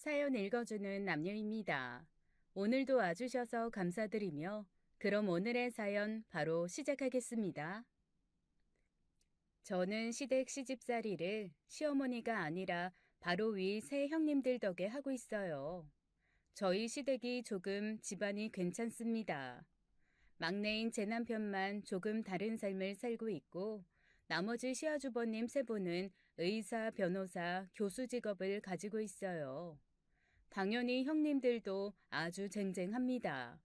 사연 읽어주는 남녀입니다. 오늘도 와주셔서 감사드리며 그럼 오늘의 사연 바로 시작하겠습니다. 저는 시댁 시집살이를 시어머니가 아니라 바로 위 세 형님들 덕에 하고 있어요. 저희 시댁이 조금 집안이 괜찮습니다. 막내인 제 남편만 조금 다른 삶을 살고 있고 나머지 시아주버님 세 분은 의사, 변호사, 교수 직업을 가지고 있어요. 당연히 형님들도 아주 쟁쟁합니다.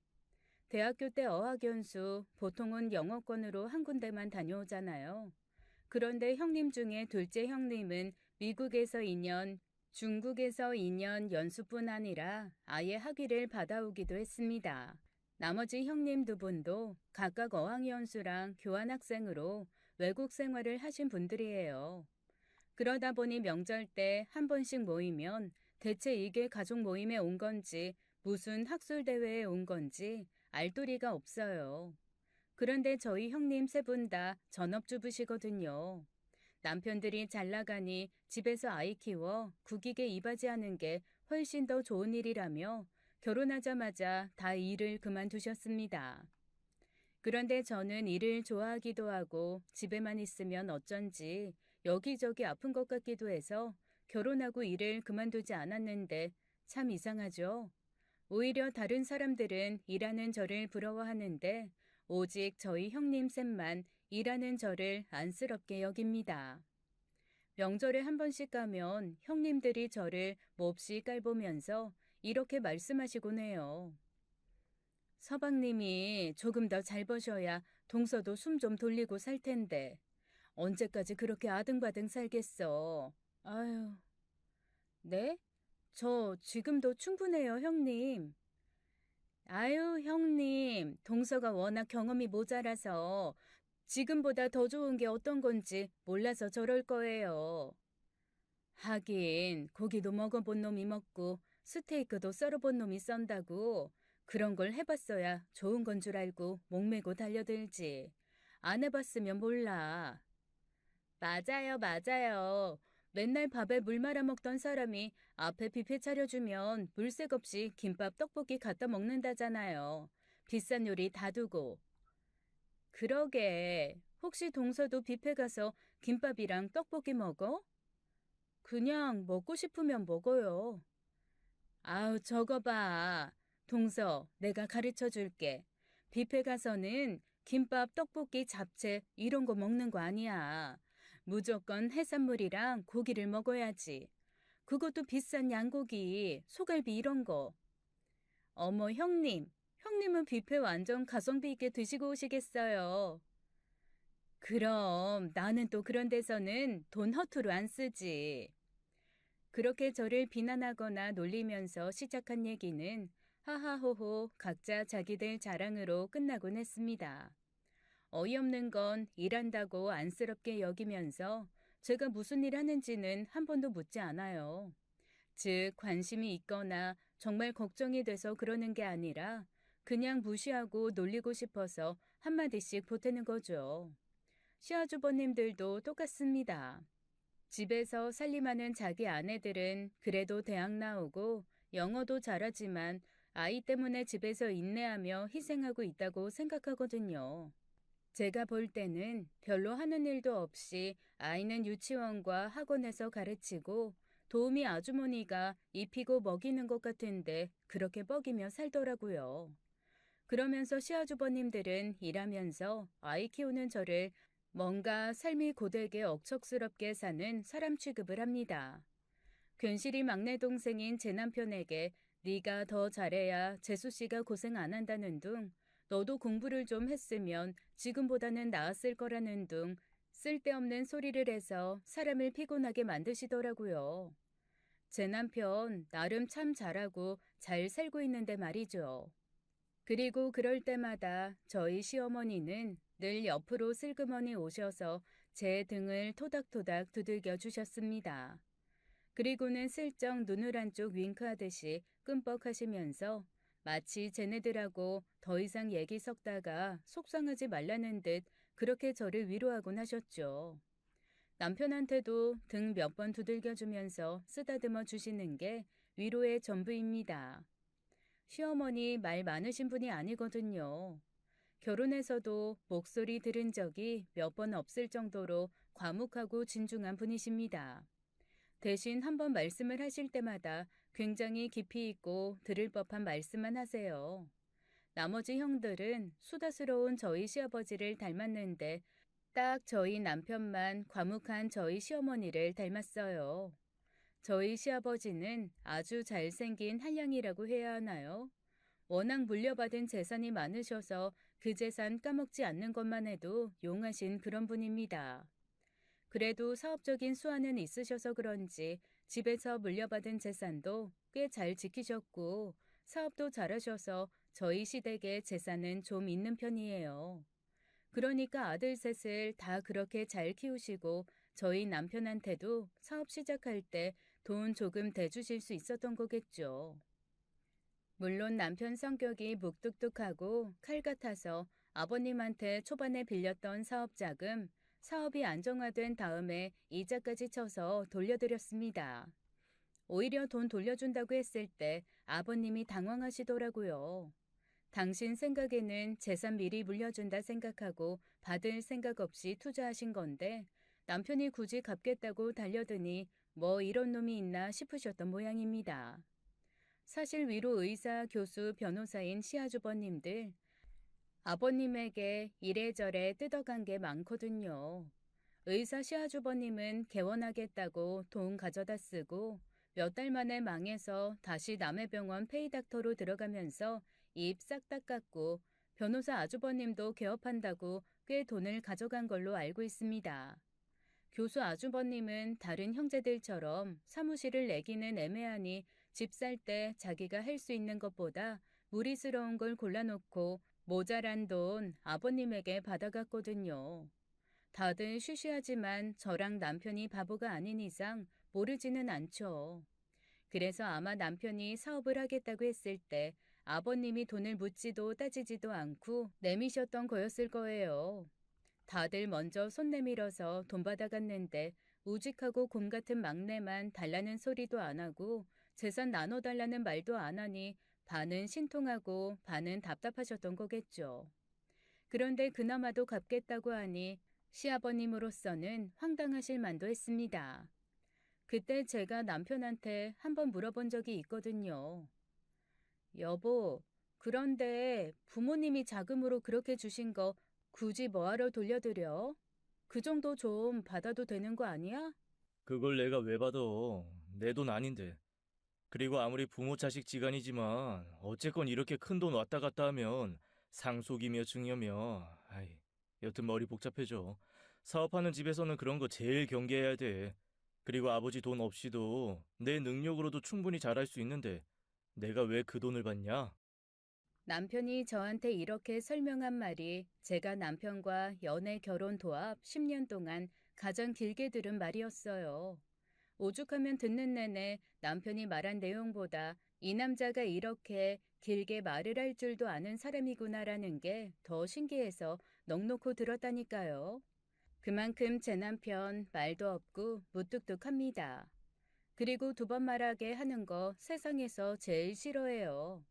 대학교 때 어학연수 보통은 영어권으로 한 군데만 다녀오잖아요. 그런데 형님 중에 둘째 형님은 미국에서 2년, 중국에서 2년 연수뿐 아니라 아예 학위를 받아오기도 했습니다. 나머지 형님 두 분도 각각 어학연수랑 교환학생으로 외국 생활을 하신 분들이에요. 그러다 보니 명절 때 한 번씩 모이면 대체 이게 가족 모임에 온 건지 무슨 학술대회에 온 건지 알도리가 없어요. 그런데 저희 형님 세 분 다 전업주부시거든요. 남편들이 잘 나가니 집에서 아이 키워 국익에 이바지하는 게 훨씬 더 좋은 일이라며 결혼하자마자 다 일을 그만두셨습니다. 그런데 저는 일을 좋아하기도 하고 집에만 있으면 어쩐지 여기저기 아픈 것 같기도 해서 결혼하고 일을 그만두지 않았는데 참 이상하죠? 오히려 다른 사람들은 일하는 저를 부러워하는데 오직 저희 형님 셋만 일하는 저를 안쓰럽게 여깁니다. 명절에 한 번씩 가면 형님들이 저를 몹시 깔보면서 이렇게 말씀하시곤 해요. 서방님이 조금 더 잘 버셔야 동서도 숨 좀 돌리고 살 텐데 언제까지 그렇게 아등바등 살겠어. 아유. 네? 저 지금도 충분해요, 형님. 아유, 형님. 동서가 워낙 경험이 모자라서 지금보다 더 좋은 게 어떤 건지 몰라서 저럴 거예요. 하긴 고기도 먹어본 놈이 먹고 스테이크도 썰어본 놈이 썬다고 그런 걸 해봤어야 좋은 건 줄 알고 목매고 달려들지. 안 해봤으면 몰라. 맞아요, 맞아요. 맨날 밥에 물 말아 먹던 사람이 앞에 뷔페 차려주면 물색 없이 김밥 떡볶이 갖다 먹는다잖아요. 비싼 요리 다 두고. 그러게. 혹시 동서도 뷔페 가서 김밥이랑 떡볶이 먹어? 그냥 먹고 싶으면 먹어요. 아우, 저거 봐. 동서, 내가 가르쳐 줄게. 뷔페 가서는 김밥, 떡볶이, 잡채 이런 거 먹는 거 아니야. 무조건 해산물이랑 고기를 먹어야지. 그것도 비싼 양고기, 소갈비 이런 거. 어머, 형님. 형님은 뷔페 완전 가성비 있게 드시고 오시겠어요. 그럼 나는 또 그런 데서는 돈 허투루 안 쓰지. 그렇게 저를 비난하거나 놀리면서 시작한 얘기는 하하호호 각자 자기들 자랑으로 끝나곤 했습니다. 어이없는 건 일한다고 안쓰럽게 여기면서 제가 무슨 일 하는지는 한 번도 묻지 않아요. 즉 관심이 있거나 정말 걱정이 돼서 그러는 게 아니라 그냥 무시하고 놀리고 싶어서 한마디씩 보태는 거죠. 시아주버님들도 똑같습니다. 집에서 살림하는 자기 아내들은 그래도 대학 나오고 영어도 잘하지만 아이 때문에 집에서 인내하며 희생하고 있다고 생각하거든요. 제가 볼 때는 별로 하는 일도 없이 아이는 유치원과 학원에서 가르치고 도우미 아주머니가 입히고 먹이는 것 같은데 그렇게 먹이며 살더라고요. 그러면서 시아주버님들은 일하면서 아이 키우는 저를 뭔가 삶이 고되게 억척스럽게 사는 사람 취급을 합니다. 괜시리 막내 동생인 제 남편에게 네가 더 잘해야 재수 씨가 고생 안 한다는 둥, 너도 공부를 좀 했으면 지금보다는 나았을 거라는 둥 쓸데없는 소리를 해서 사람을 피곤하게 만드시더라고요. 제 남편 나름 참 잘하고 잘 살고 있는데 말이죠. 그리고 그럴 때마다 저희 시어머니는 늘 옆으로 슬그머니 오셔서 제 등을 토닥토닥 두들겨 주셨습니다. 그리고는 슬쩍 눈을 한쪽 윙크하듯이 끔뻑하시면서 마치 쟤네들하고 더 이상 얘기 섞다가 속상하지 말라는 듯 그렇게 저를 위로하곤 하셨죠. 남편한테도 등 몇 번 두들겨 주면서 쓰다듬어 주시는 게 위로의 전부입니다. 시어머니 말 많으신 분이 아니거든요. 결혼해서도 목소리 들은 적이 몇 번 없을 정도로 과묵하고 진중한 분이십니다. 대신 한번 말씀을 하실 때마다 굉장히 깊이 있고 들을 법한 말씀만 하세요. 나머지 형들은 수다스러운 저희 시아버지를 닮았는데 딱 저희 남편만 과묵한 저희 시어머니를 닮았어요. 저희 시아버지는 아주 잘생긴 한량이라고 해야 하나요? 워낙 물려받은 재산이 많으셔서 그 재산 까먹지 않는 것만 해도 용하신 그런 분입니다. 그래도 사업적인 수완은 있으셔서 그런지 집에서 물려받은 재산도 꽤 잘 지키셨고 사업도 잘하셔서 저희 시댁의 재산은 좀 있는 편이에요. 그러니까 아들 셋을 다 그렇게 잘 키우시고 저희 남편한테도 사업 시작할 때 돈 조금 대주실 수 있었던 거겠죠. 물론 남편 성격이 묵뚝뚝하고 칼 같아서 아버님한테 초반에 빌렸던 사업 자금, 사업이 안정화된 다음에 이자까지 쳐서 돌려드렸습니다. 오히려 돈 돌려준다고 했을 때 아버님이 당황하시더라고요. 당신 생각에는 재산 미리 물려준다 생각하고 받을 생각 없이 투자하신 건데 남편이 굳이 갚겠다고 달려드니 뭐 이런 놈이 있나 싶으셨던 모양입니다. 사실 위로 의사, 교수, 변호사인 시아주버님들 아버님에게 이래저래 뜯어간 게 많거든요. 의사 시아주버님은 개원하겠다고 돈 가져다 쓰고 몇 달 만에 망해서 다시 남의 병원 페이닥터로 들어가면서 입 싹 닦았고 변호사 아주버님도 개업한다고 꽤 돈을 가져간 걸로 알고 있습니다. 교수 아주버님은 다른 형제들처럼 사무실을 내기는 애매하니 집 살 때 자기가 할 수 있는 것보다 무리스러운 걸 골라놓고 모자란 돈 아버님에게 받아갔거든요. 다들 쉬쉬하지만 저랑 남편이 바보가 아닌 이상 모르지는 않죠. 그래서 아마 남편이 사업을 하겠다고 했을 때 아버님이 돈을 묻지도 따지지도 않고 내미셨던 거였을 거예요. 다들 먼저 손 내밀어서 돈 받아갔는데 우직하고 곰 같은 막내만 달라는 소리도 안 하고 재산 나눠달라는 말도 안 하니 반은 신통하고 반은 답답하셨던 거겠죠. 그런데 그나마도 갚겠다고 하니 시아버님으로서는 황당하실 만도 했습니다. 그때 제가 남편한테 한번 물어본 적이 있거든요. 여보, 그런데 부모님이 자금으로 그렇게 주신 거 굳이 뭐하러 돌려드려? 그 정도 좀 받아도 되는 거 아니야? 그걸 내가 왜 받아? 내 돈 아닌데. 그리고 아무리 부모 자식 지간이지만 어쨌건 이렇게 큰 돈 왔다 갔다 하면 상속이며 증여며 여튼 머리 복잡해져. 사업하는 집에서는 그런 거 제일 경계해야 돼. 그리고 아버지 돈 없이도 내 능력으로도 충분히 잘할 수 있는데 내가 왜 그 돈을 받냐? 남편이 저한테 이렇게 설명한 말이 제가 남편과 연애 결혼 도합 10년 동안 가장 길게 들은 말이었어요. 오죽하면 듣는 내내 남편이 말한 내용보다 이 남자가 이렇게 길게 말을 할 줄도 아는 사람이구나라는 게 더 신기해서 넋놓고 들었다니까요. 그만큼 제 남편 말도 없고 무뚝뚝합니다. 그리고 두 번 말하게 하는 거 세상에서 제일 싫어해요.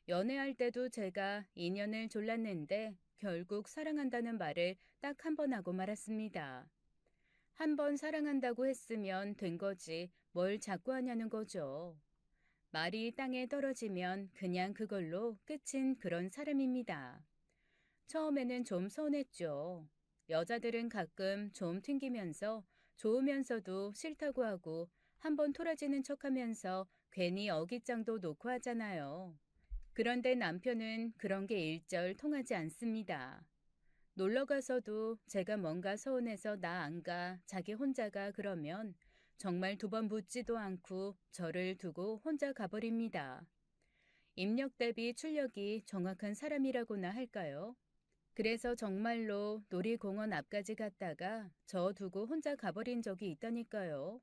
연애할 때도 제가 인연을 졸랐는데 결국 사랑한다는 말을 딱 한 번 하고 말았습니다. 한 번 사랑한다고 했으면 된 거지 뭘 자꾸 하냐는 거죠. 말이 땅에 떨어지면 그냥 그걸로 끝인 그런 사람입니다. 처음에는 좀 서운했죠. 여자들은 가끔 좀 튕기면서 좋으면서도 싫다고 하고 한번 토라지는 척하면서 괜히 어깃장도 놓고 하잖아요. 그런데 남편은 그런 게 일절 통하지 않습니다. 놀러 가서도 제가 뭔가 서운해서 나 안 가, 자기 혼자 가 그러면 정말 두 번 묻지도 않고 저를 두고 혼자 가버립니다. 입력 대비 출력이 정확한 사람이라고나 할까요? 그래서 정말로 놀이공원 앞까지 갔다가 저 두고 혼자 가버린 적이 있다니까요.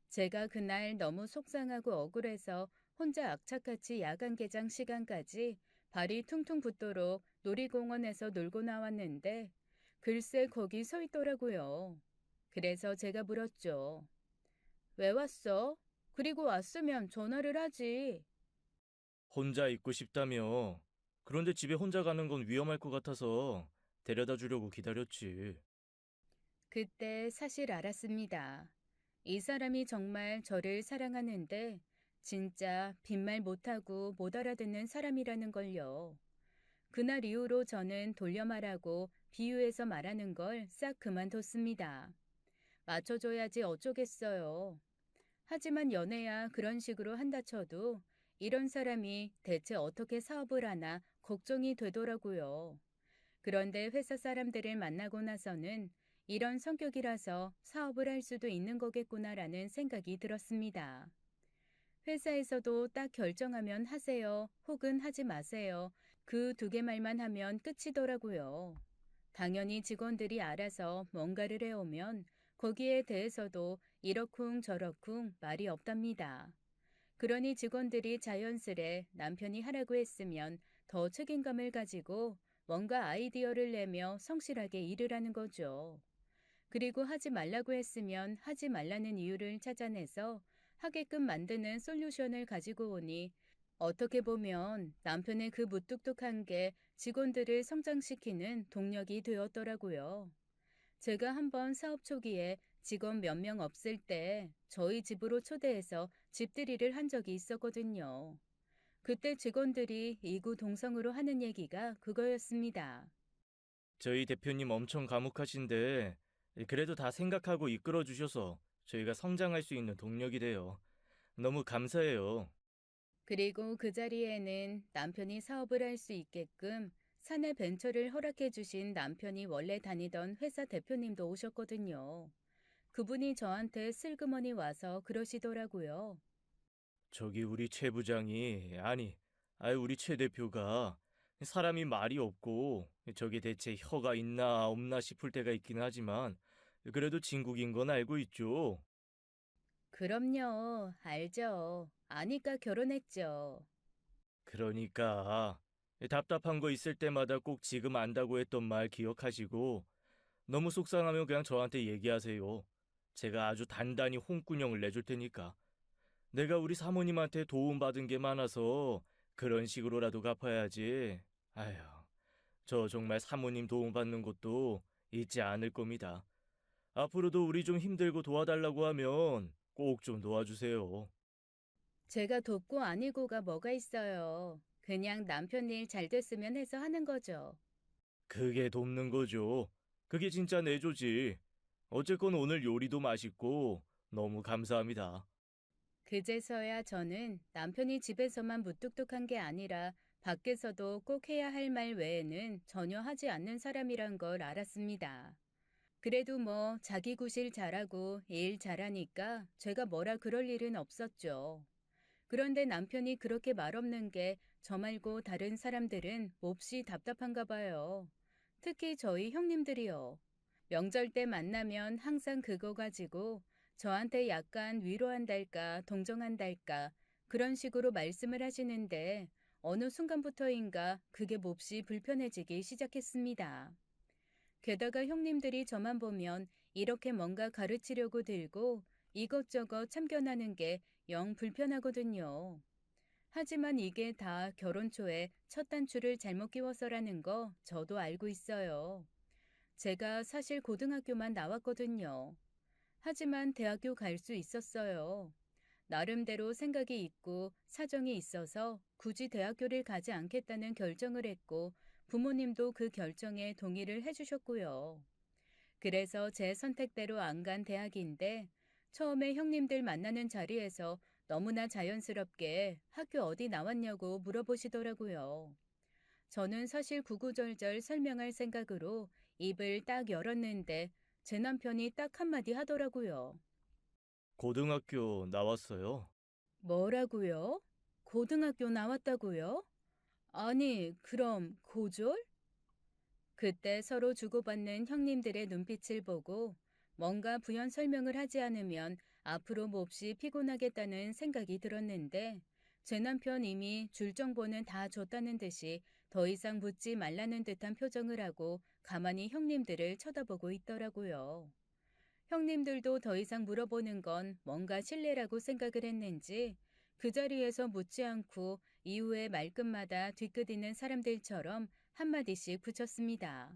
제가 그날 너무 속상하고 억울해서 혼자 악착같이 야간 개장 시간까지 발이 퉁퉁 붓도록 놀이공원에서 놀고 나왔는데 글쎄 거기 서 있더라고요. 그래서 제가 물었죠. 왜 왔어? 그리고 왔으면 전화를 하지. 혼자 있고 싶다며. 그런데 집에 혼자 가는 건 위험할 것 같아서 데려다 주려고 기다렸지. 그때 사실 알았습니다. 이 사람이 정말 저를 사랑하는데 진짜 빈말 못하고 못 알아듣는 사람이라는 걸요. 그날 이후로 저는 돌려 말하고 비유해서 말하는 걸 싹 그만뒀습니다. 맞춰줘야지 어쩌겠어요. 하지만 연애야 그런 식으로 한다 쳐도 이런 사람이 대체 어떻게 사업을 하나 걱정이 되더라고요. 그런데 회사 사람들을 만나고 나서는 이런 성격이라서 사업을 할 수도 있는 거겠구나라는 생각이 들었습니다. 회사에서도 딱 결정하면 하세요, 혹은 하지 마세요. 그 두 개 말만 하면 끝이더라고요. 당연히 직원들이 알아서 뭔가를 해오면 거기에 대해서도 이러쿵 저러쿵 말이 없답니다. 그러니 직원들이 자연스레 남편이 하라고 했으면 더 책임감을 가지고 뭔가 아이디어를 내며 성실하게 일을 하는 거죠. 그리고 하지 말라고 했으면 하지 말라는 이유를 찾아내서 하게끔 만드는 솔루션을 가지고 오니 어떻게 보면 남편의 그 무뚝뚝한 게 직원들을 성장시키는 동력이 되었더라고요. 제가 한번 사업 초기에 직원 몇 명 없을 때 저희 집으로 초대해서 집들이를 한 적이 있었거든요. 그때 직원들이 이구동성으로 하는 얘기가 그거였습니다. 저희 대표님 엄청 과묵하신데 그래도 다 생각하고 이끌어 주셔서 저희가 성장할 수 있는 동력이 돼요. 너무 감사해요. 그리고 그 자리에는 남편이 사업을 할 수 있게끔 사내 벤처를 허락해 주신 남편이 원래 다니던 회사 대표님도 오셨거든요. 그분이 저한테 슬그머니 와서 그러시더라고요. 저기 우리 최 부장이 우리 최 대표가 사람이 말이 없고 저게 대체 혀가 있나 없나 싶을 때가 있긴 하지만 그래도 진국인 건 알고 있죠. 그럼요, 알죠. 아니까 결혼했죠. 그러니까 답답한 거 있을 때마다 꼭 지금 안다고 했던 말 기억하시고 너무 속상하면 그냥 저한테 얘기하세요. 제가 아주 단단히 홍군형을 내줄 테니까. 내가 우리 사모님한테 도움받은 게 많아서 그런 식으로라도 갚아야지. 아휴, 저 정말 사모님 도움받는 것도 잊지 않을 겁니다. 앞으로도 우리 좀 힘들고 도와달라고 하면 꼭 좀 도와주세요. 제가 돕고 아니고가 뭐가 있어요. 그냥 남편 일 잘 됐으면 해서 하는 거죠. 그게 돕는 거죠. 그게 진짜 내조지. 어쨌건 오늘 요리도 맛있고 너무 감사합니다. 그제서야 저는 남편이 집에서만 무뚝뚝한 게 아니라 밖에서도 꼭 해야 할 말 외에는 전혀 하지 않는 사람이란 걸 알았습니다. 그래도 뭐 자기 구실 잘하고 일 잘하니까 제가 뭐라 그럴 일은 없었죠. 그런데 남편이 그렇게 말없는 게 저 말고 다른 사람들은 몹시 답답한가 봐요. 특히 저희 형님들이요. 명절 때 만나면 항상 그거 가지고 저한테 약간 위로한달까 동정한달까 그런 식으로 말씀을 하시는데 어느 순간부터인가 그게 몹시 불편해지기 시작했습니다. 게다가 형님들이 저만 보면 이렇게 뭔가 가르치려고 들고 이것저것 참견하는 게 영 불편하거든요. 하지만 이게 다 결혼 초에 첫 단추를 잘못 끼워서라는 거 저도 알고 있어요. 제가 사실 고등학교만 나왔거든요. 하지만 대학교 갈 수 있었어요. 나름대로 생각이 있고 사정이 있어서 굳이 대학교를 가지 않겠다는 결정을 했고 부모님도 그 결정에 동의를 해주셨고요. 그래서 제 선택대로 안 간 대학인데 처음에 형님들 만나는 자리에서 너무나 자연스럽게 학교 어디 나왔냐고 물어보시더라고요. 저는 사실 구구절절 설명할 생각으로 입을 딱 열었는데 제 남편이 딱 한마디 하더라고요. 고등학교 나왔어요. 뭐라고요? 고등학교 나왔다고요? 아니, 그럼 고졸? 그때 서로 주고받는 형님들의 눈빛을 보고 뭔가 부연 설명을 하지 않으면 앞으로 몹시 피곤하겠다는 생각이 들었는데 제 남편 이미 줄 정보는 다 줬다는 듯이 더 이상 묻지 말라는 듯한 표정을 하고 가만히 형님들을 쳐다보고 있더라고요. 형님들도 더 이상 물어보는 건 뭔가 실례라고 생각을 했는지 그 자리에서 묻지 않고 이후에 말끝마다 뒤끝있는 사람들처럼 한마디씩 붙였습니다.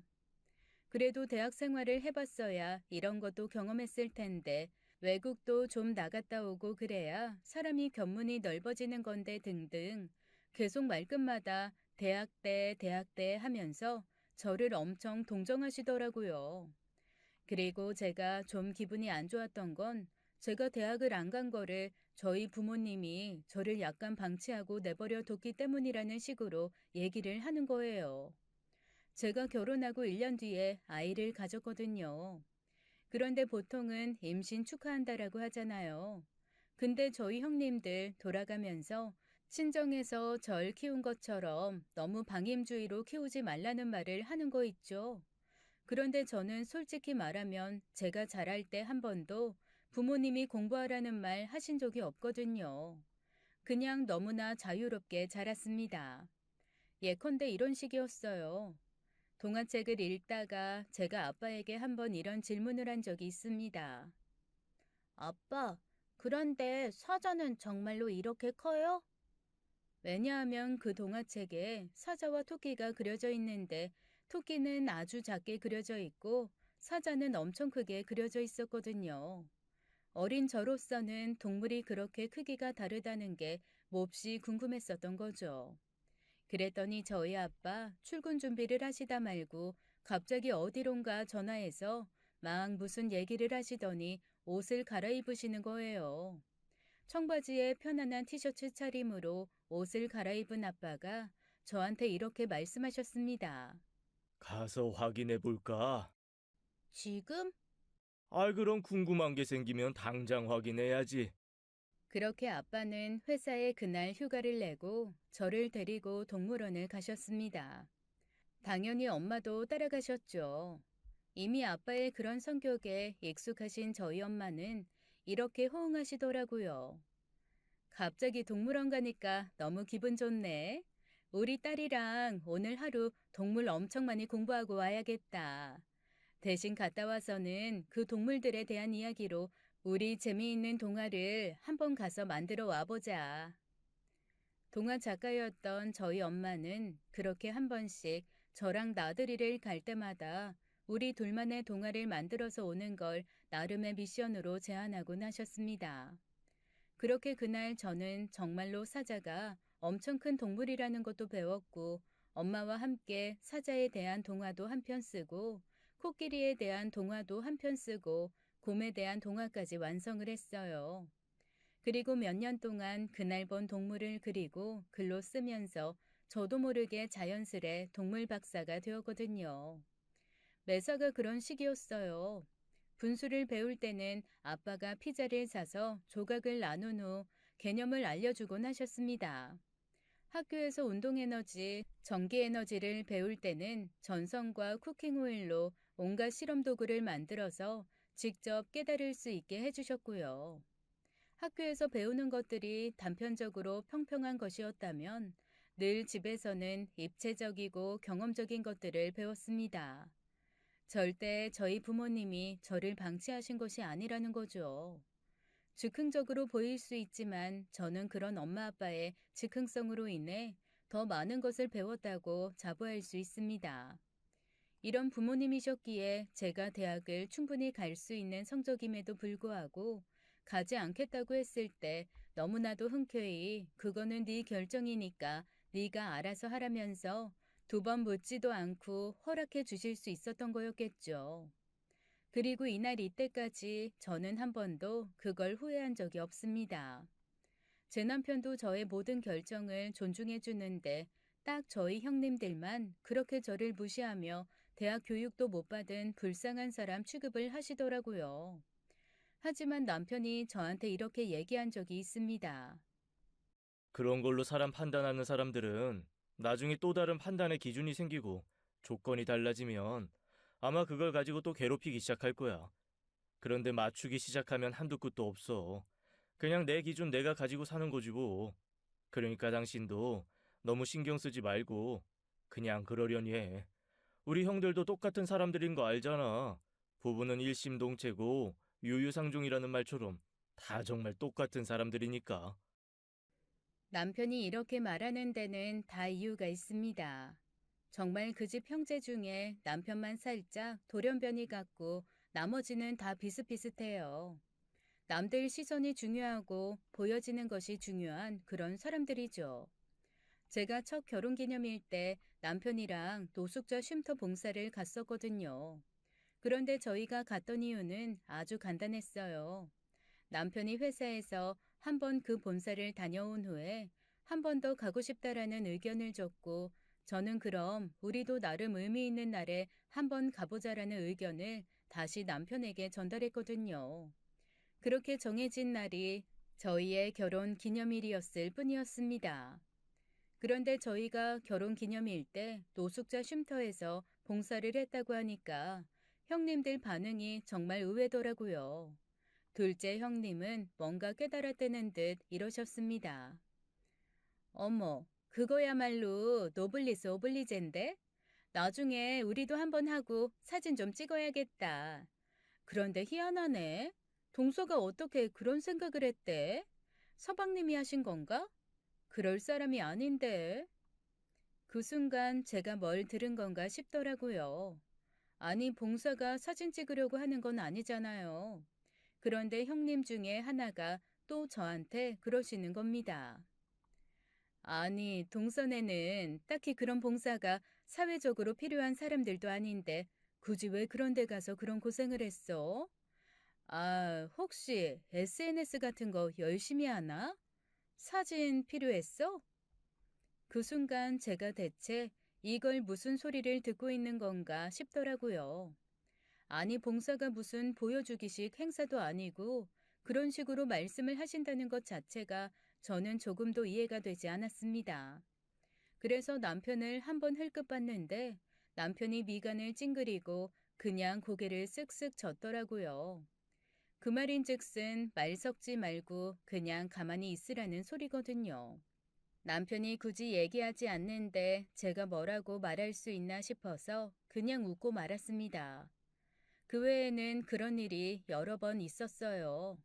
그래도 대학 생활을 해봤어야 이런 것도 경험했을 텐데 외국도 좀 나갔다 오고 그래야 사람이 견문이 넓어지는 건데 등등 계속 말끝마다 대학 때 하면서 저를 엄청 동정하시더라고요. 그리고 제가 좀 기분이 안 좋았던 건 제가 대학을 안 간 거를 저희 부모님이 저를 약간 방치하고 내버려 뒀기 때문이라는 식으로 얘기를 하는 거예요. 제가 결혼하고 1년 뒤에 아이를 가졌거든요. 그런데 보통은 임신 축하한다라고 하잖아요. 근데 저희 형님들 돌아가면서 친정에서 절 키운 것처럼 너무 방임주의로 키우지 말라는 말을 하는 거 있죠. 그런데 저는 솔직히 말하면 제가 자랄 때 한 번도 부모님이 공부하라는 말 하신 적이 없거든요. 그냥 너무나 자유롭게 자랐습니다. 예컨대 이런 식이었어요. 동화책을 읽다가 제가 아빠에게 한번 이런 질문을 한 적이 있습니다. 아빠, 그런데 사자는 정말로 이렇게 커요? 왜냐하면 그 동화책에 사자와 토끼가 그려져 있는데 토끼는 아주 작게 그려져 있고 사자는 엄청 크게 그려져 있었거든요. 어린 저로서는 동물이 그렇게 크기가 다르다는 게 몹시 궁금했었던 거죠. 그랬더니 저희 아빠 출근 준비를 하시다 말고 갑자기 어디론가 전화해서 막 무슨 얘기를 하시더니 옷을 갈아입으시는 거예요. 청바지에 편안한 티셔츠 차림으로 옷을 갈아입은 아빠가 저한테 이렇게 말씀하셨습니다. 가서 확인해 볼까? 지금? 그럼 궁금한 게 생기면 당장 확인해야지. 그렇게 아빠는 회사에 그날 휴가를 내고 저를 데리고 동물원을 가셨습니다. 당연히 엄마도 따라가셨죠. 이미 아빠의 그런 성격에 익숙하신 저희 엄마는 이렇게 호응하시더라고요. 갑자기 동물원 가니까 너무 기분 좋네. 우리 딸이랑 오늘 하루 동물 엄청 많이 공부하고 와야겠다. 대신 갔다 와서는 그 동물들에 대한 이야기로 우리 재미있는 동화를 한번 가서 만들어 와보자. 동화 작가였던 저희 엄마는 그렇게 한 번씩 저랑 나들이를 갈 때마다 우리 둘만의 동화를 만들어서 오는 걸 나름의 미션으로 제안하곤 하셨습니다. 그렇게 그날 저는 정말로 사자가 엄청 큰 동물이라는 것도 배웠고 엄마와 함께 사자에 대한 동화도 한 편 쓰고 코끼리에 대한 동화도 한 편 쓰고 곰에 대한 동화까지 완성을 했어요. 그리고 몇 년 동안 그날 본 동물을 그리고 글로 쓰면서 저도 모르게 자연스레 동물 박사가 되었거든요. 매사가 그런 식이었어요. 분수를 배울 때는 아빠가 피자를 사서 조각을 나눈 후 개념을 알려주곤 하셨습니다. 학교에서 운동에너지, 전기에너지를 배울 때는 전선과 쿠킹오일로 온갖 실험 도구를 만들어서 직접 깨달을 수 있게 해주셨고요. 학교에서 배우는 것들이 단편적으로 평평한 것이었다면 늘 집에서는 입체적이고 경험적인 것들을 배웠습니다. 절대 저희 부모님이 저를 방치하신 것이 아니라는 거죠. 즉흥적으로 보일 수 있지만 저는 그런 엄마 아빠의 즉흥성으로 인해 더 많은 것을 배웠다고 자부할 수 있습니다. 이런 부모님이셨기에 제가 대학을 충분히 갈 수 있는 성적임에도 불구하고 가지 않겠다고 했을 때 너무나도 흔쾌히 그거는 네 결정이니까 네가 알아서 하라면서 두 번 묻지도 않고 허락해 주실 수 있었던 거였겠죠. 그리고 이날 이때까지 저는 한 번도 그걸 후회한 적이 없습니다. 제 남편도 저의 모든 결정을 존중해 주는데 딱 저희 형님들만 그렇게 저를 무시하며 대학 교육도 못 받은 불쌍한 사람 취급을 하시더라고요. 하지만 남편이 저한테 이렇게 얘기한 적이 있습니다. 그런 걸로 사람 판단하는 사람들은 나중에 또 다른 판단의 기준이 생기고 조건이 달라지면 아마 그걸 가지고 또 괴롭히기 시작할 거야. 그런데 맞추기 시작하면 한두 끝도 없어. 그냥 내 기준 내가 가지고 사는 거지 뭐. 그러니까 당신도 너무 신경 쓰지 말고 그냥 그러려니 해. 우리 형들도 똑같은 사람들인 거 알잖아. 부부는 일심동체고 유유상종이라는 말처럼 다 정말 똑같은 사람들이니까. 남편이 이렇게 말하는 데는 다 이유가 있습니다. 정말 그 집 형제 중에 남편만 살짝 돌연변이 같고 나머지는 다 비슷비슷해요. 남들 시선이 중요하고 보여지는 것이 중요한 그런 사람들이죠. 제가 첫 결혼 기념일 때 남편이랑 노숙자 쉼터 봉사를 갔었거든요. 그런데 저희가 갔던 이유는 아주 간단했어요. 남편이 회사에서 한 번 그 본사를 다녀온 후에 한 번 더 가고 싶다라는 의견을 줬고, 저는 그럼 우리도 나름 의미 있는 날에 한 번 가보자라는 의견을 다시 남편에게 전달했거든요. 그렇게 정해진 날이 저희의 결혼 기념일이었을 뿐이었습니다. 그런데 저희가 결혼 기념일 때 노숙자 쉼터에서 봉사를 했다고 하니까 형님들 반응이 정말 의외더라고요. 둘째 형님은 뭔가 깨달았다는 듯 이러셨습니다. 어머, 그거야말로 노블리스 오블리제인데? 나중에 우리도 한번 하고 사진 좀 찍어야겠다. 그런데 희한하네. 동서가 어떻게 그런 생각을 했대? 서방님이 하신 건가? 그럴 사람이 아닌데. 그 순간 제가 뭘 들은 건가 싶더라고요. 아니, 봉사가 사진 찍으려고 하는 건 아니잖아요. 그런데 형님 중에 하나가 또 저한테 그러시는 겁니다. 아니, 동선에는 딱히 그런 봉사가 사회적으로 필요한 사람들도 아닌데 굳이 왜 그런 데 가서 그런 고생을 했어? 아, 혹시 SNS 같은 거 열심히 하나? 사진 필요했어? 그 순간 제가 대체 이걸 무슨 소리를 듣고 있는 건가 싶더라고요. 아니, 봉사가 무슨 보여주기식 행사도 아니고 그런 식으로 말씀을 하신다는 것 자체가 저는 조금도 이해가 되지 않았습니다. 그래서 남편을 한번 흘끗 봤는데 남편이 미간을 찡그리고 그냥 고개를 쓱쓱 젓더라고요. 그 말인즉슨 말 섞지 말고 그냥 가만히 있으라는 소리거든요. 남편이 굳이 얘기하지 않는데 제가 뭐라고 말할 수 있나 싶어서 그냥 웃고 말았습니다. 그 외에는 그런 일이 여러 번 있었어요.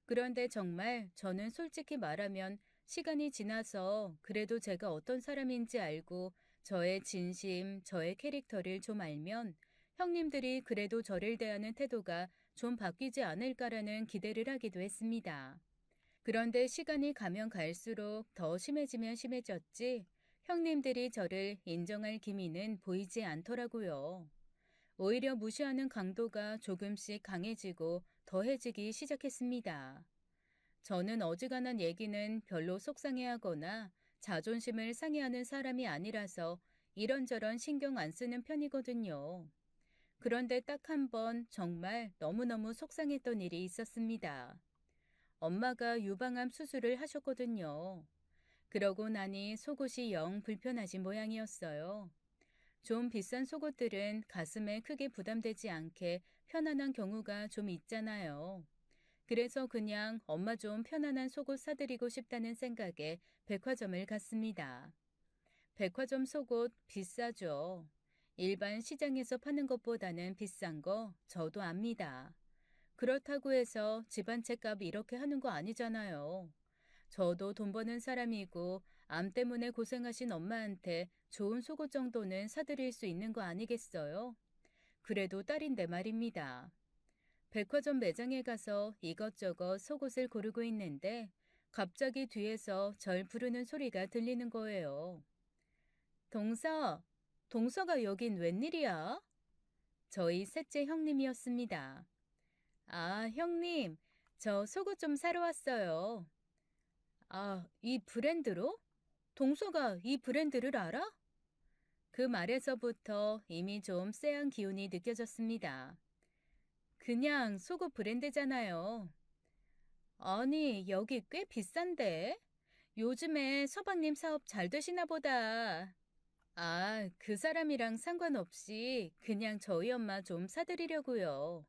그런데 정말 저는 솔직히 말하면 시간이 지나서 그래도 제가 어떤 사람인지 알고 저의 진심, 저의 캐릭터를 좀 알면 형님들이 그래도 저를 대하는 태도가 좀 바뀌지 않을까라는 기대를 하기도 했습니다. 그런데 시간이 가면 갈수록 더 심해지면 심해졌지 형님들이 저를 인정할 기미는 보이지 않더라고요. 오히려 무시하는 강도가 조금씩 강해지고 더해지기 시작했습니다. 저는 어지간한 얘기는 별로 속상해하거나 자존심을 상해하는 사람이 아니라서 이런저런 신경 안 쓰는 편이거든요. 그런데 딱 한 번 정말 너무너무 속상했던 일이 있었습니다. 엄마가 유방암 수술을 하셨거든요. 그러고 나니 속옷이 영 불편하신 모양이었어요. 좀 비싼 속옷들은 가슴에 크게 부담되지 않게 편안한 경우가 좀 있잖아요. 그래서 그냥 엄마 좀 편안한 속옷 사드리고 싶다는 생각에 백화점을 갔습니다. 백화점 속옷 비싸죠. 일반 시장에서 파는 것보다는 비싼 거 저도 압니다. 그렇다고 해서 집 한 채 값 이렇게 하는 거 아니잖아요. 저도 돈 버는 사람이고 암 때문에 고생하신 엄마한테 좋은 속옷 정도는 사드릴 수 있는 거 아니겠어요? 그래도 딸인데 말입니다. 백화점 매장에 가서 이것저것 속옷을 고르고 있는데 갑자기 뒤에서 절 부르는 소리가 들리는 거예요. 동서, 동서가 여긴 웬일이야? 저희 셋째 형님이었습니다. 아, 형님, 저 속옷 좀 사러 왔어요. 아, 이 브랜드로? 동서가 이 브랜드를 알아? 그 말에서부터 이미 좀 쎄한 기운이 느껴졌습니다. 그냥 속옷 브랜드잖아요. 아니, 여기 꽤 비싼데? 요즘에 서방님 사업 잘 되시나 보다. 아, 그 사람이랑 상관없이 그냥 저희 엄마 좀 사드리려고요.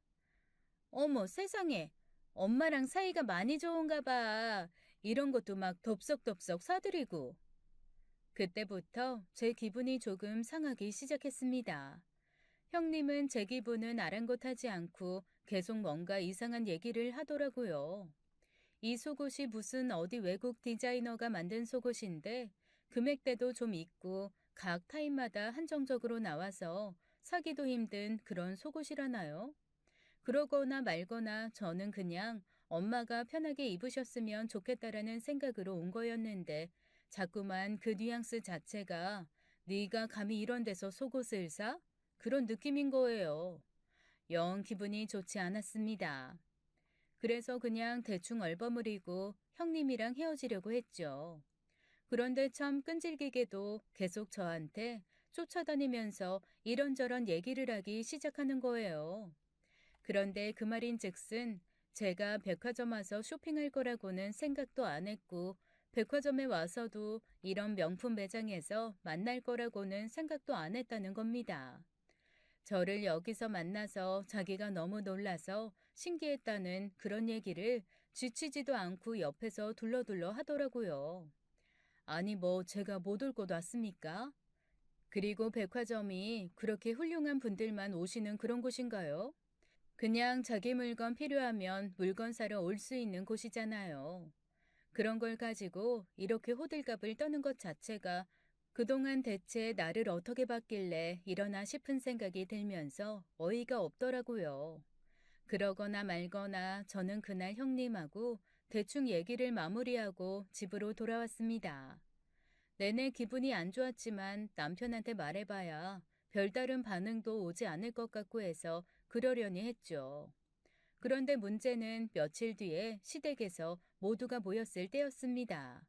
어머, 세상에. 엄마랑 사이가 많이 좋은가 봐. 이런 것도 막 덥석덥석 사드리고. 그때부터 제 기분이 조금 상하기 시작했습니다. 형님은 제 기분은 아랑곳하지 않고 계속 뭔가 이상한 얘기를 하더라고요. 이 속옷이 무슨 어디 외국 디자이너가 만든 속옷인데 금액대도 좀 있고 각 타임마다 한정적으로 나와서 사기도 힘든 그런 속옷이라나요? 그러거나 말거나 저는 그냥 엄마가 편하게 입으셨으면 좋겠다라는 생각으로 온 거였는데 자꾸만 그 뉘앙스 자체가 네가 감히 이런 데서 속옷을 사? 그런 느낌인 거예요. 영 기분이 좋지 않았습니다. 그래서 그냥 대충 얼버무리고 형님이랑 헤어지려고 했죠. 그런데 참 끈질기게도 계속 저한테 쫓아다니면서 이런저런 얘기를 하기 시작하는 거예요. 그런데 그 말인즉슨 제가 백화점 와서 쇼핑할 거라고는 생각도 안 했고 백화점에 와서도 이런 명품 매장에서 만날 거라고는 생각도 안 했다는 겁니다. 저를 여기서 만나서 자기가 너무 놀라서 신기했다는 그런 얘기를 지치지도 않고 옆에서 둘러둘러 하더라고요. 아니 뭐 제가 못 올 곳 왔습니까? 그리고 백화점이 그렇게 훌륭한 분들만 오시는 그런 곳인가요? 그냥 자기 물건 필요하면 물건 사러 올 수 있는 곳이잖아요. 그런 걸 가지고 이렇게 호들갑을 떠는 것 자체가 그동안 대체 나를 어떻게 봤길래 이러나 싶은 생각이 들면서 어이가 없더라고요. 그러거나 말거나 저는 그날 형님하고 대충 얘기를 마무리하고 집으로 돌아왔습니다. 내내 기분이 안 좋았지만 남편한테 말해봐야 별다른 반응도 오지 않을 것 같고 해서 그러려니 했죠. 그런데 문제는 며칠 뒤에 시댁에서 모두가 모였을 때였습니다.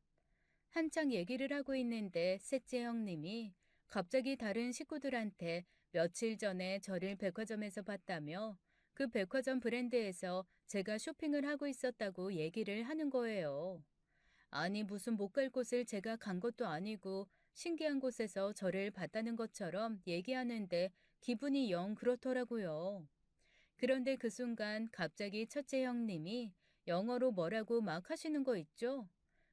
한창 얘기를 하고 있는데 셋째 형님이 갑자기 다른 식구들한테 며칠 전에 저를 백화점에서 봤다며 그 백화점 브랜드에서 제가 쇼핑을 하고 있었다고 얘기를 하는 거예요. 아니 무슨 못 갈 곳을 제가 간 것도 아니고 신기한 곳에서 저를 봤다는 것처럼 얘기하는데 기분이 영 그렇더라고요. 그런데 그 순간 갑자기 첫째 형님이 영어로 뭐라고 막 하시는 거 있죠?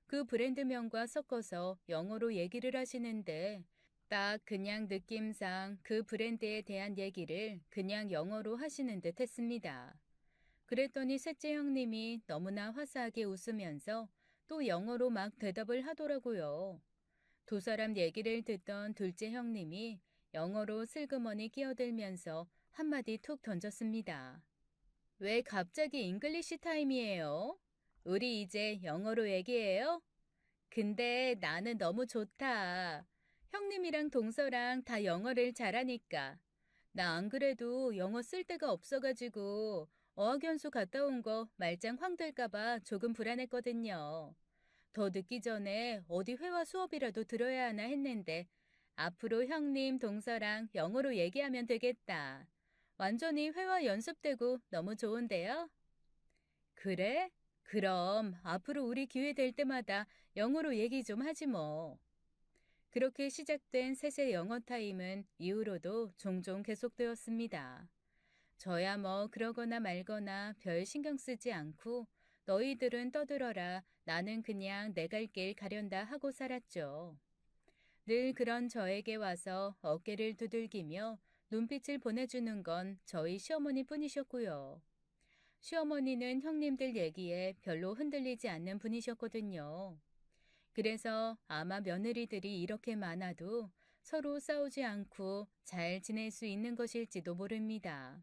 그 브랜드명과 섞어서 영어로 얘기를 하시는데 딱 그냥 느낌상 그 브랜드에 대한 얘기를 그냥 영어로 하시는 듯 했습니다. 그랬더니 셋째 형님이 너무나 화사하게 웃으면서 또 영어로 막 대답을 하더라고요. 두 사람 얘기를 듣던 둘째 형님이 영어로 슬그머니 끼어들면서 한마디 툭 던졌습니다. 왜 갑자기 잉글리시 타임이에요? 우리 이제 영어로 얘기해요? 근데 나는 너무 좋다. 형님이랑 동서랑 다 영어를 잘하니까. 나 안 그래도 영어 쓸 데가 없어가지고 어학연수 갔다 온 거 말짱 황될까봐 조금 불안했거든요. 더 늦기 전에 어디 회화 수업이라도 들어야 하나 했는데 앞으로 형님, 동서랑 영어로 얘기하면 되겠다. 완전히 회화 연습되고 너무 좋은데요? 그래? 그럼 앞으로 우리 기회 될 때마다 영어로 얘기 좀 하지 뭐. 그렇게 시작된 셋의 영어 타임은 이후로도 종종 계속되었습니다. 저야 뭐 그러거나 말거나 별 신경 쓰지 않고 너희들은 떠들어라 나는 그냥 내 갈 길 가련다 하고 살았죠. 늘 그런 저에게 와서 어깨를 두들기며 눈빛을 보내주는 건 저희 시어머니 뿐이셨고요. 시어머니는 형님들 얘기에 별로 흔들리지 않는 분이셨거든요. 그래서 아마 며느리들이 이렇게 많아도 서로 싸우지 않고 잘 지낼 수 있는 것일지도 모릅니다.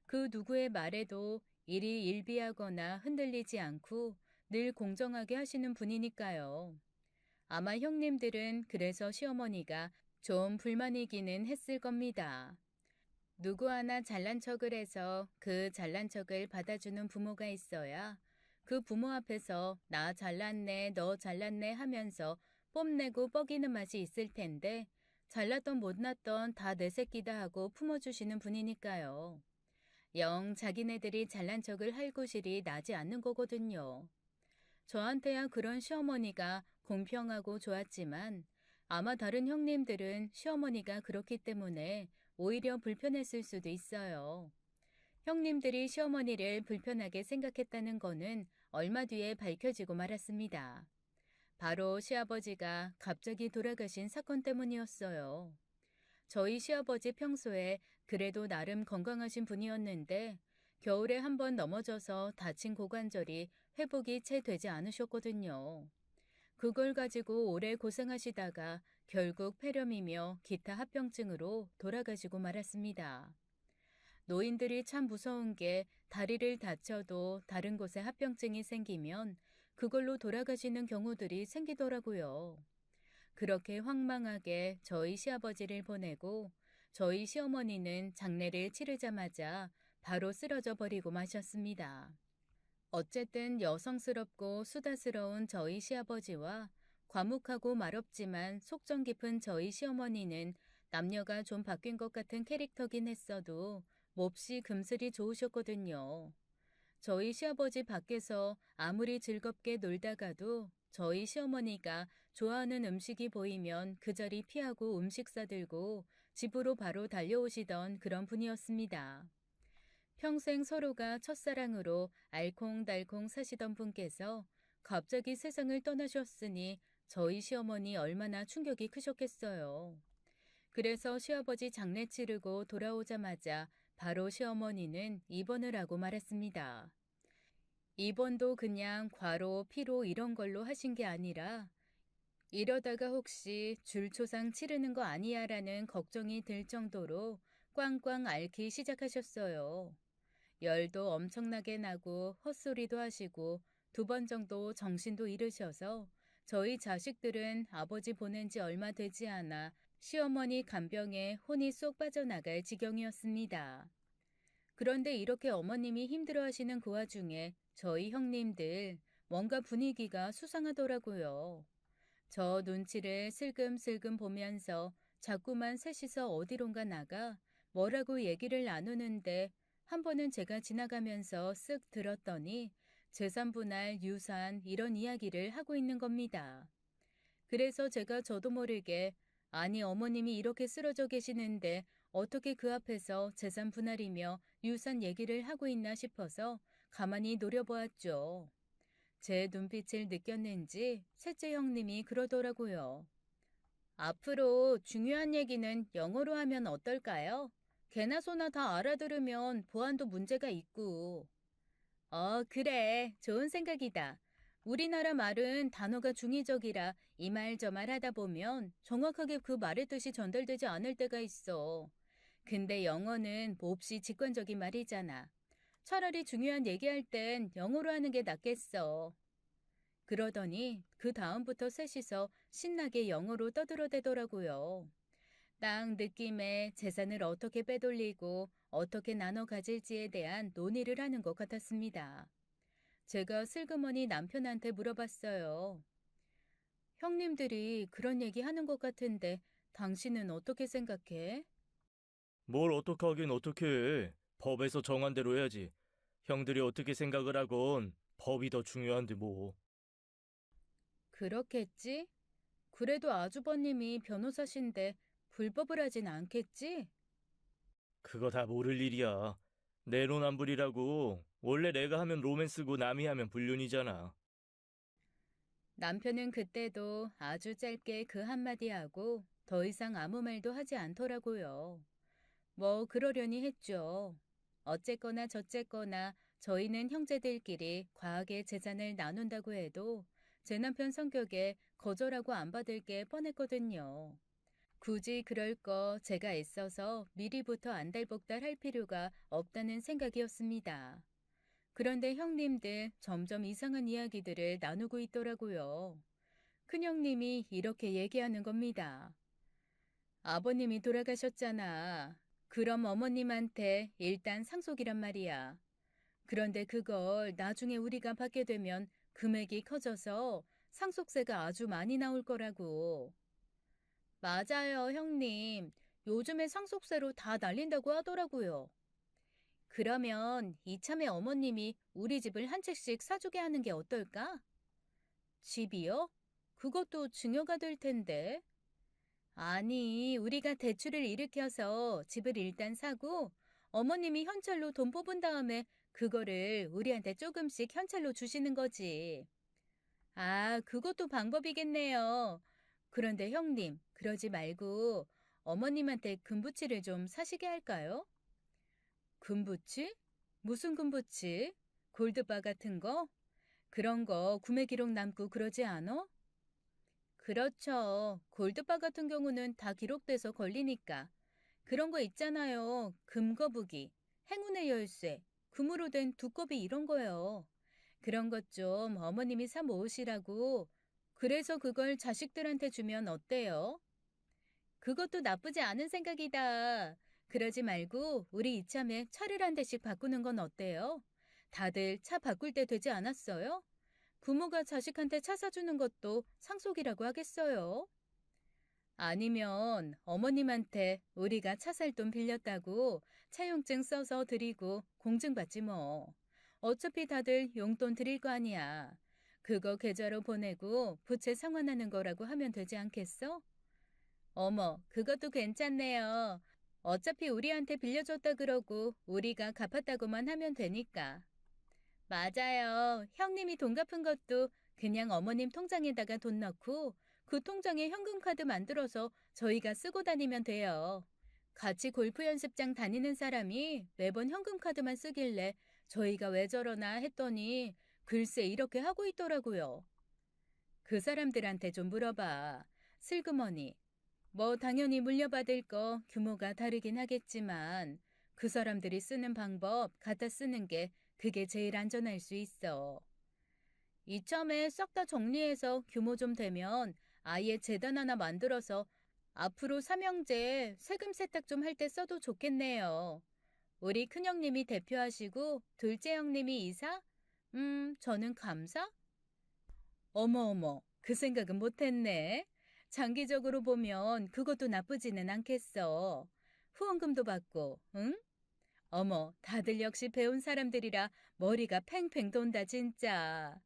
그 누구의 말에도 일이 일비하거나 흔들리지 않고 늘 공정하게 하시는 분이니까요. 아마 형님들은 그래서 시어머니가 좀 불만이기는 했을 겁니다. 누구 하나 잘난 척을 해서 그 잘난 척을 받아주는 부모가 있어야 그 부모 앞에서 나 잘났네, 너 잘났네 하면서 뽐내고 뻐기는 맛이 있을 텐데 잘났던 못났던 다 내 새끼다 하고 품어주시는 분이니까요. 영 자기네들이 잘난 척을 할 구실이 나지 않는 거거든요. 저한테야 그런 시어머니가 공평하고 좋았지만 아마 다른 형님들은 시어머니가 그렇기 때문에 오히려 불편했을 수도 있어요. 형님들이 시어머니를 불편하게 생각했다는 거는 얼마 뒤에 밝혀지고 말았습니다. 바로 시아버지가 갑자기 돌아가신 사건 때문이었어요. 저희 시아버지 평소에 그래도 나름 건강하신 분이었는데 겨울에 한 번 넘어져서 다친 고관절이 회복이 채 되지 않으셨거든요. 그걸 가지고 오래 고생하시다가 결국 폐렴이며 기타 합병증으로 돌아가시고 말았습니다. 노인들이 참 무서운 게 다리를 다쳐도 다른 곳에 합병증이 생기면 그걸로 돌아가시는 경우들이 생기더라고요. 그렇게 황망하게 저희 시아버지를 보내고 저희 시어머니는 장례를 치르자마자 바로 쓰러져 버리고 마셨습니다. 어쨌든 여성스럽고 수다스러운 저희 시아버지와 과묵하고 말없지만 속정 깊은 저희 시어머니는 남녀가 좀 바뀐 것 같은 캐릭터긴 했어도 몹시 금슬이 좋으셨거든요. 저희 시아버지 밖에서 아무리 즐겁게 놀다가도 저희 시어머니가 좋아하는 음식이 보이면 그 자리 피하고 음식 싸들고 집으로 바로 달려오시던 그런 분이었습니다. 평생 서로가 첫사랑으로 알콩달콩 사시던 분께서 갑자기 세상을 떠나셨으니 저희 시어머니 얼마나 충격이 크셨겠어요. 그래서 시아버지 장례 치르고 돌아오자마자 바로 시어머니는 입원을 하고 말았습니다. 입원도 그냥 과로, 피로 이런 걸로 하신 게 아니라 이러다가 혹시 줄초상 치르는 거 아니야라는 걱정이 들 정도로 꽝꽝 앓기 시작하셨어요. 열도 엄청나게 나고 헛소리도 하시고 2번 정도 정신도 잃으셔서 저희 자식들은 아버지 보낸 지 얼마 되지 않아 시어머니 간병에 혼이 쏙 빠져나갈 지경이었습니다. 그런데 이렇게 어머님이 힘들어하시는 그 와중에 저희 형님들 뭔가 분위기가 수상하더라고요. 저 눈치를 슬금슬금 보면서 자꾸만 셋이서 어디론가 나가 뭐라고 얘기를 나누는데 한 번은 제가 지나가면서 쓱 들었더니 재산 분할, 유산 이런 이야기를 하고 있는 겁니다. 그래서 제가 저도 모르게 아니 어머님이 이렇게 쓰러져 계시는데 어떻게 그 앞에서 재산 분할이며 유산 얘기를 하고 있나 싶어서 가만히 노려보았죠. 제 눈빛을 느꼈는지 셋째 형님이 그러더라고요. 앞으로 중요한 얘기는 영어로 하면 어떨까요? 개나 소나 다 알아들으면 보안도 문제가 있고. 그래. 좋은 생각이다. 우리나라 말은 단어가 중의적이라 이 말 저 말 하다 보면 정확하게 그 말의 뜻이 전달되지 않을 때가 있어. 근데 영어는 몹시 직관적인 말이잖아. 차라리 중요한 얘기할 땐 영어로 하는 게 낫겠어. 그러더니 그 다음부터 셋이서 신나게 영어로 떠들어대더라고요. 딱 느낌에 재산을 어떻게 빼돌리고 어떻게 나눠 가질지에 대한 논의를 하는 것 같았습니다. 제가 슬그머니 남편한테 물어봤어요. 형님들이 그런 얘기 하는 것 같은데 당신은 어떻게 생각해? 뭘 어떻게 하긴 어떻게 해. 법에서 정한 대로 해야지. 형들이 어떻게 생각을 하건 법이 더 중요한데 뭐. 그렇겠지? 그래도 아주버님이 변호사신데 불법을 하진 않겠지? 그거 다 모를 일이야. 내로남불이라고. 원래 내가 하면 로맨스고 남이 하면 불륜이잖아. 남편은 그때도 아주 짧게 그 한마디 하고 더 이상 아무 말도 하지 않더라고요. 뭐 그러려니 했죠. 어쨌거나 저쨌거나 저희는 형제들끼리 과하게 재산을 나눈다고 해도 제 남편 성격에 거절하고 안 받을 게 뻔했거든요. 굳이 그럴 거 제가 애써서 미리부터 안달복달 할 필요가 없다는 생각이었습니다. 그런데 형님들 점점 이상한 이야기들을 나누고 있더라고요. 큰형님이 이렇게 얘기하는 겁니다. 아버님이 돌아가셨잖아. 그럼 어머님한테 일단 상속이란 말이야. 그런데 그걸 나중에 우리가 받게 되면 금액이 커져서 상속세가 아주 많이 나올 거라고. 맞아요, 형님. 요즘에 상속세로 다 날린다고 하더라고요. 그러면 이참에 어머님이 우리 집을 한 채씩 사주게 하는 게 어떨까? 집이요? 그것도 증여가 될 텐데. 아니, 우리가 대출을 일으켜서 집을 일단 사고 어머님이 현찰로 돈 뽑은 다음에 그거를 우리한테 조금씩 현찰로 주시는 거지. 아, 그것도 방법이겠네요. 그런데 형님, 그러지 말고 어머님한테 금부치를 좀 사시게 할까요? 금부치? 무슨 금붙이? 골드바 같은 거? 그런 거 구매 기록 남고 그러지 않아? 그렇죠. 골드바 같은 경우는 다 기록돼서 걸리니까. 그런 거 있잖아요. 금거북이, 행운의 열쇠, 금으로 된 두꺼비 이런 거요. 그런 것 좀 어머님이 사 모으시라고. 그래서 그걸 자식들한테 주면 어때요? 그것도 나쁘지 않은 생각이다. 그러지 말고 우리 이참에 차를 한 대씩 바꾸는 건 어때요? 다들 차 바꿀 때 되지 않았어요? 부모가 자식한테 차 사주는 것도 상속이라고 하겠어요? 아니면 어머님한테 우리가 차 살 돈 빌렸다고 차용증 써서 드리고 공증받지 뭐. 어차피 다들 용돈 드릴 거 아니야. 그거 계좌로 보내고 부채 상환하는 거라고 하면 되지 않겠어? 어머, 그것도 괜찮네요. 어차피 우리한테 빌려줬다 그러고 우리가 갚았다고만 하면 되니까. 맞아요. 형님이 돈 갚은 것도 그냥 어머님 통장에다가 돈 넣고 그 통장에 현금카드 만들어서 저희가 쓰고 다니면 돼요. 같이 골프 연습장 다니는 사람이 매번 현금카드만 쓰길래 저희가 왜 저러나 했더니 글쎄 이렇게 하고 있더라고요. 그 사람들한테 좀 물어봐. 슬그머니. 뭐 당연히 물려받을 거 규모가 다르긴 하겠지만 그 사람들이 쓰는 방법 갖다 쓰는 게 그게 제일 안전할 수 있어. 이참에 싹 다 정리해서 규모 좀 되면 아예 재단 하나 만들어서 앞으로 삼형제 세금 세탁 좀 할 때 써도 좋겠네요. 우리 큰형님이 대표하시고 둘째 형님이 이사? 저는 감사? 어머, 그 생각은 못했네. 장기적으로 보면 그것도 나쁘지는 않겠어. 후원금도 받고, 응? 어머, 다들 역시 배운 사람들이라 머리가 팽팽 돈다, 진짜.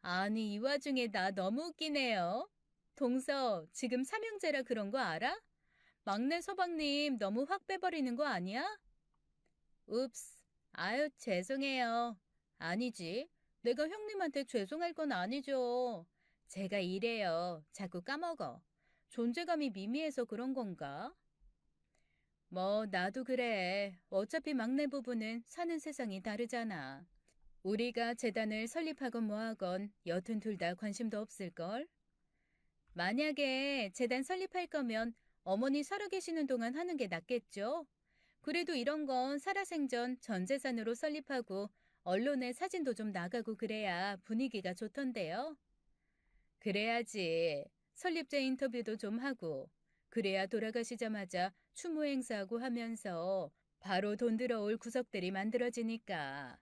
아니, 이 와중에 나 너무 웃기네요. 동서, 지금 삼형제라 그런 거 알아? 막내 서방님 너무 확 빼버리는 거 아니야? 읍스, 아유, 죄송해요. 아니지. 내가 형님한테 죄송할 건 아니죠. 제가 이래요. 자꾸 까먹어. 존재감이 미미해서 그런 건가? 뭐, 나도 그래. 어차피 막내 부부는 사는 세상이 다르잖아. 우리가 재단을 설립하건 뭐하건 여튼 둘 다 관심도 없을걸? 만약에 재단 설립할 거면 어머니 살아계시는 동안 하는 게 낫겠죠? 그래도 이런 건 살아생전 전 재산으로 설립하고 언론에 사진도 좀 나가고 그래야 분위기가 좋던데요. 그래야지. 설립자 인터뷰도 좀 하고 그래야 돌아가시자마자 추모 행사하고 하면서 바로 돈 들어올 구석들이 만들어지니까.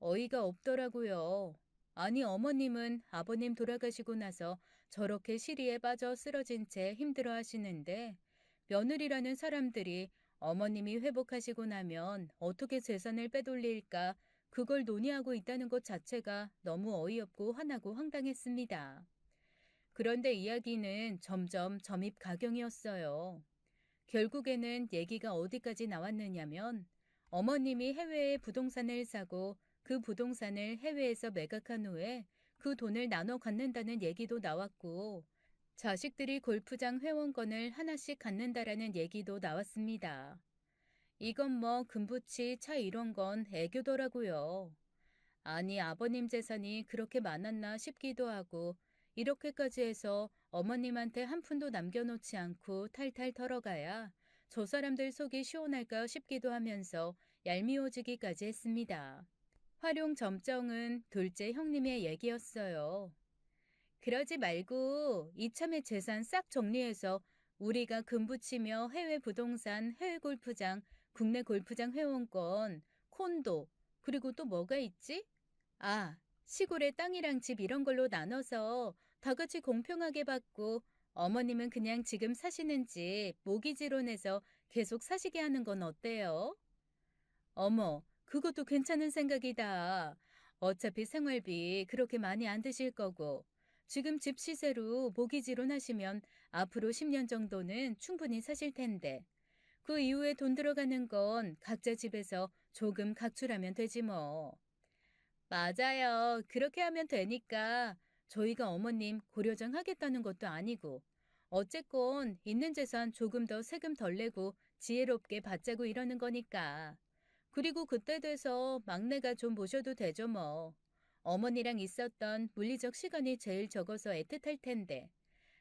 어이가 없더라고요. 아니 어머님은 아버님 돌아가시고 나서 저렇게 시리에 빠져 쓰러진 채 힘들어 하시는데 며느리라는 사람들이 어머님이 회복하시고 나면 어떻게 재산을 빼돌릴까 그걸 논의하고 있다는 것 자체가 너무 어이없고 화나고 황당했습니다. 그런데 이야기는 점점 점입가경이었어요. 결국에는 얘기가 어디까지 나왔느냐면 어머님이 해외에 부동산을 사고 그 부동산을 해외에서 매각한 후에 그 돈을 나눠 갖는다는 얘기도 나왔고 자식들이 골프장 회원권을 하나씩 갖는다라는 얘기도 나왔습니다. 이건 뭐 금붙이 차 이런 건 애교더라고요. 아니 아버님 재산이 그렇게 많았나 싶기도 하고 이렇게까지 해서 어머님한테 한 푼도 남겨놓지 않고 탈탈 털어가야 저 사람들 속이 시원할까 싶기도 하면서 얄미워지기까지 했습니다. 활용 점정은 둘째 형님의 얘기였어요. 그러지 말고 이참에 재산 싹 정리해서 우리가 금붙이며 해외 부동산, 해외 골프장, 국내 골프장 회원권, 콘도, 그리고 또 뭐가 있지? 아, 시골에 땅이랑 집 이런 걸로 나눠서 다 같이 공평하게 받고 어머님은 그냥 지금 사시는 집 모기지로 내서 계속 사시게 하는 건 어때요? 어머, 그것도 괜찮은 생각이다. 어차피 생활비 그렇게 많이 안 드실 거고 지금 집 시세로 모기지로 나시면 앞으로 10년 정도는 충분히 사실 텐데 그 이후에 돈 들어가는 건 각자 집에서 조금 각출하면 되지 뭐. 맞아요. 그렇게 하면 되니까 저희가 어머님 고려장 하겠다는 것도 아니고 어쨌건 있는 재산 조금 더 세금 덜 내고 지혜롭게 받자고 이러는 거니까. 그리고 그때 돼서 막내가 좀 모셔도 되죠 뭐. 어머니랑 있었던 물리적 시간이 제일 적어서 애틋할 텐데.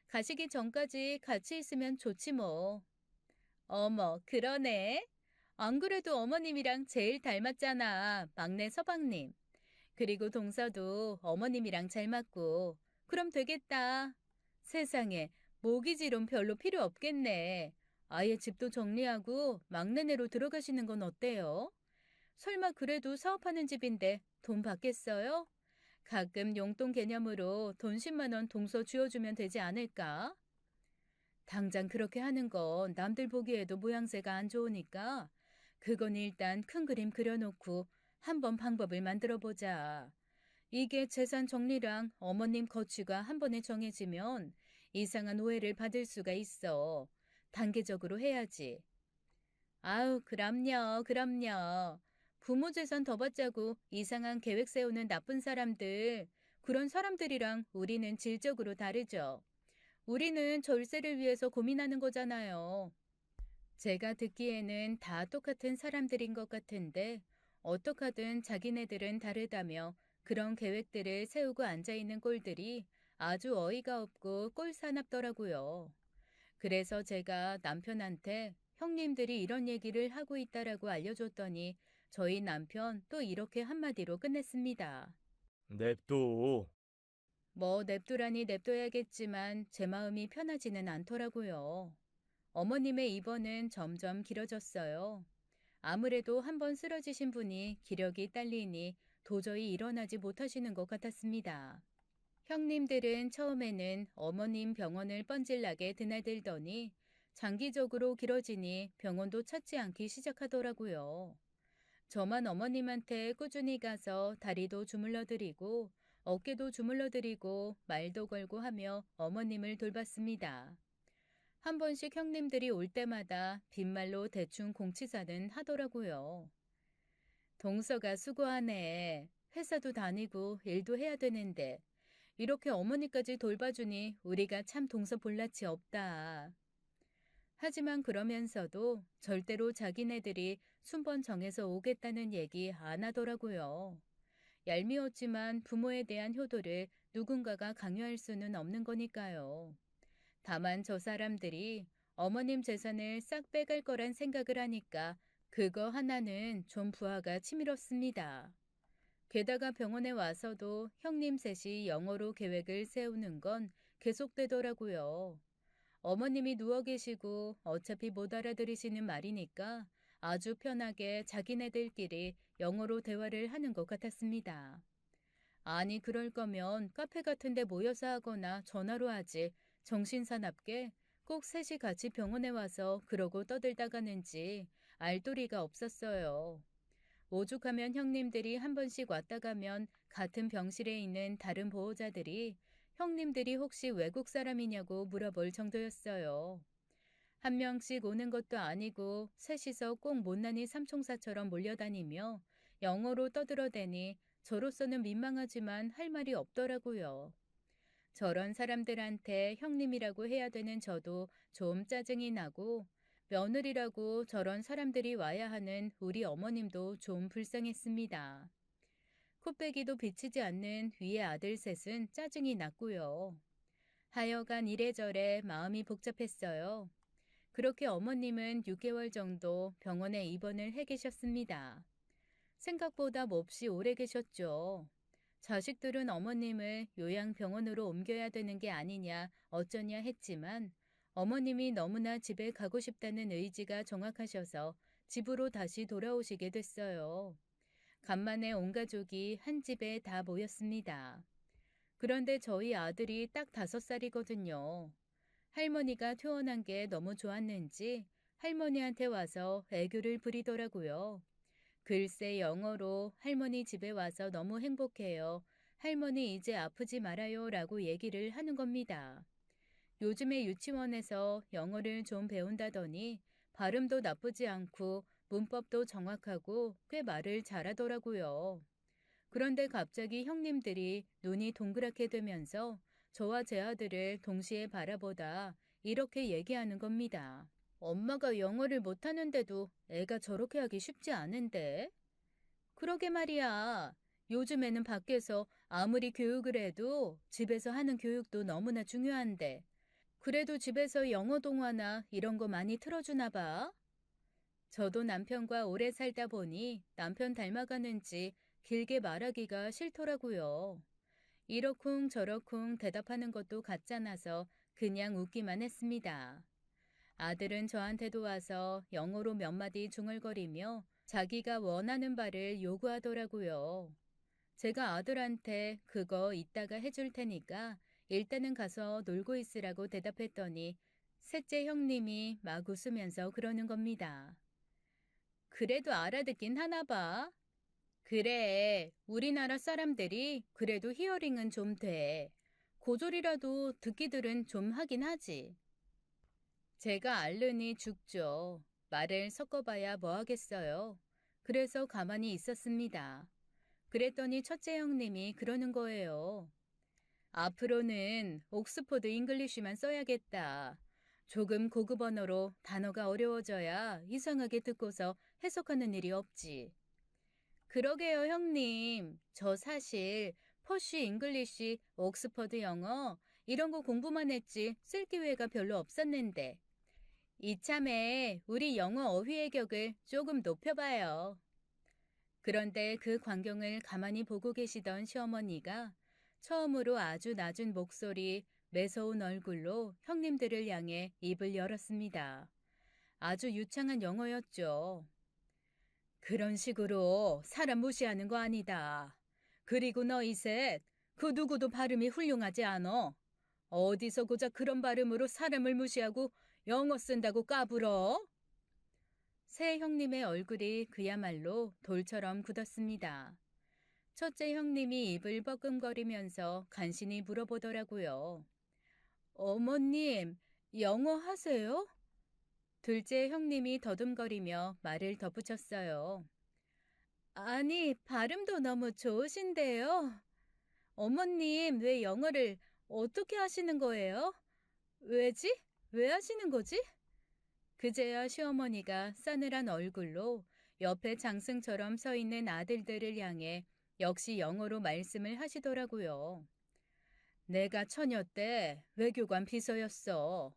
가시기 전까지 같이 있으면 좋지 뭐. 어머, 그러네. 안 그래도 어머님이랑 제일 닮았잖아. 막내 서방님. 그리고 동서도 어머님이랑 잘 맞고. 그럼 되겠다. 세상에, 모기지론 별로 필요 없겠네. 아예 집도 정리하고 막내네로 들어가시는 건 어때요? 설마 그래도 사업하는 집인데 돈 받겠어요? 가끔 용돈 개념으로 돈 10만 원 동서 쥐어주면 되지 않을까? 당장 그렇게 하는 건 남들 보기에도 모양새가 안 좋으니까 그건 일단 큰 그림 그려놓고 한번 방법을 만들어 보자. 이게 재산 정리랑 어머님 거취가 한 번에 정해지면 이상한 오해를 받을 수가 있어. 단계적으로 해야지. 아우, 그럼요, 그럼요. 부모 재산 더 받자고 이상한 계획 세우는 나쁜 사람들, 그런 사람들이랑 우리는 질적으로 다르죠. 우리는 절세를 위해서 고민하는 거잖아요. 제가 듣기에는 다 똑같은 사람들인 것 같은데, 어떡하든 자기네들은 다르다며 그런 계획들을 세우고 앉아있는 꼴들이 아주 어이가 없고 꼴사납더라고요. 그래서 제가 남편한테 형님들이 이런 얘기를 하고 있다라고 알려줬더니 저희 남편 또 이렇게 한마디로 끝냈습니다. 냅둬. 뭐 냅두라니 냅둬야겠지만 제 마음이 편하지는 않더라고요. 어머님의 입원은 점점 길어졌어요. 아무래도 한번 쓰러지신 분이 기력이 딸리니 도저히 일어나지 못하시는 것 같았습니다. 형님들은 처음에는 어머님 병원을 뻔질나게 드나들더니 장기적으로 길어지니 병원도 찾지 않기 시작하더라고요. 저만 어머님한테 꾸준히 가서 다리도 주물러드리고 어깨도 주물러드리고 말도 걸고 하며 어머님을 돌봤습니다. 한 번씩 형님들이 올 때마다 빈말로 대충 공치사는 하더라고요. 동서가 수고하네. 회사도 다니고 일도 해야 되는데 이렇게 어머니까지 돌봐주니 우리가 참 동서 볼낯이 없다. 하지만 그러면서도 절대로 자기네들이 순번 정해서 오겠다는 얘기 안 하더라고요. 얄미웠지만 부모에 대한 효도를 누군가가 강요할 수는 없는 거니까요. 다만 저 사람들이 어머님 재산을 싹 빼갈 거란 생각을 하니까 그거 하나는 좀 부하가 치밀었습니다. 게다가 병원에 와서도 형님 셋이 영어로 계획을 세우는 건 계속되더라고요. 어머님이 누워 계시고 어차피 못 알아들으시는 말이니까 아주 편하게 자기네들끼리 영어로 대화를 하는 것 같았습니다. 아니, 그럴 거면 카페 같은 데 모여서 하거나 전화로 하지. 정신사납게 꼭 셋이 같이 병원에 와서 그러고 떠들다 가는지 알도리가 없었어요. 오죽하면 형님들이 한 번씩 왔다 가면 같은 병실에 있는 다른 보호자들이 형님들이 혹시 외국 사람이냐고 물어볼 정도였어요. 한 명씩 오는 것도 아니고 셋이서 꼭 못난이 삼총사처럼 몰려다니며 영어로 떠들어대니 저로서는 민망하지만 할 말이 없더라고요. 저런 사람들한테 형님이라고 해야 되는 저도 좀 짜증이 나고 며느리라고 저런 사람들이 와야 하는 우리 어머님도 좀 불쌍했습니다. 코빼기도 비치지 않는 위의 아들 셋은 짜증이 났고요. 하여간 이래저래 마음이 복잡했어요. 그렇게 어머님은 6개월 정도 병원에 입원을 해 계셨습니다. 생각보다 몹시 오래 계셨죠. 자식들은 어머님을 요양병원으로 옮겨야 되는 게 아니냐 어쩌냐 했지만 어머님이 너무나 집에 가고 싶다는 의지가 정확하셔서 집으로 다시 돌아오시게 됐어요. 간만에 온 가족이 한 집에 다 모였습니다. 그런데 저희 아들이 딱 5살이거든요. 할머니가 퇴원한 게 너무 좋았는지 할머니한테 와서 애교를 부리더라고요. 글쎄 영어로 할머니 집에 와서 너무 행복해요. 할머니 이제 아프지 말아요 라고 얘기를 하는 겁니다. 요즘에 유치원에서 영어를 좀 배운다더니 발음도 나쁘지 않고 문법도 정확하고 꽤 말을 잘하더라고요. 그런데 갑자기 형님들이 눈이 동그랗게 되면서 저와 제 아들을 동시에 바라보다 이렇게 얘기하는 겁니다. 엄마가 영어를 못하는데도 애가 저렇게 하기 쉽지 않은데. 그러게 말이야. 요즘에는 밖에서 아무리 교육을 해도 집에서 하는 교육도 너무나 중요한데. 그래도 집에서 영어 동화나 이런 거 많이 틀어주나 봐. 저도 남편과 오래 살다 보니 남편 닮아가는지 길게 말하기가 싫더라고요. 이러쿵 저러쿵 대답하는 것도 같잖아서 그냥 웃기만 했습니다. 아들은 저한테도 와서 영어로 몇 마디 중얼거리며 자기가 원하는 바를 요구하더라고요. 제가 아들한테 그거 이따가 해줄 테니까 일단은 가서 놀고 있으라고 대답했더니 셋째 형님이 막 웃으면서 그러는 겁니다. 그래도 알아듣긴 하나 봐. 그래, 우리나라 사람들이 그래도 히어링은 좀 돼. 고졸이라도 듣기들은 좀 하긴 하지. 제가 앓느니 죽죠. 말을 섞어봐야 뭐 하겠어요. 그래서 가만히 있었습니다. 그랬더니 첫째 형님이 그러는 거예요. 앞으로는 옥스포드 잉글리쉬만 써야겠다. 조금 고급 언어로 단어가 어려워져야 이상하게 듣고서 해석하는 일이 없지. 그러게요, 형님. 저 사실 퍼쉬 잉글리쉬, 옥스퍼드 영어 이런 거 공부만 했지 쓸 기회가 별로 없었는데 이참에 우리 영어 어휘의 격을 조금 높여봐요. 그런데 그 광경을 가만히 보고 계시던 시어머니가 처음으로 아주 낮은 목소리, 매서운 얼굴로 형님들을 향해 입을 열었습니다. 아주 유창한 영어였죠. 그런 식으로 사람 무시하는 거 아니다. 그리고 너희 셋, 그 누구도 발음이 훌륭하지 않어. 어디서 고작 그런 발음으로 사람을 무시하고 영어 쓴다고 까불어? 새 형님의 얼굴이 그야말로 돌처럼 굳었습니다. 첫째 형님이 입을 뻐끔거리면서 간신히 물어보더라고요. 어머님, 영어 하세요? 둘째 형님이 더듬거리며 말을 덧붙였어요. 아니, 발음도 너무 좋으신데요. 어머님, 왜 영어를 어떻게 하시는 거예요? 왜지? 왜 하시는 거지? 그제야 시어머니가 싸늘한 얼굴로 옆에 장승처럼 서 있는 아들들을 향해 역시 영어로 말씀을 하시더라고요. 내가 처녀 때 외교관 비서였어.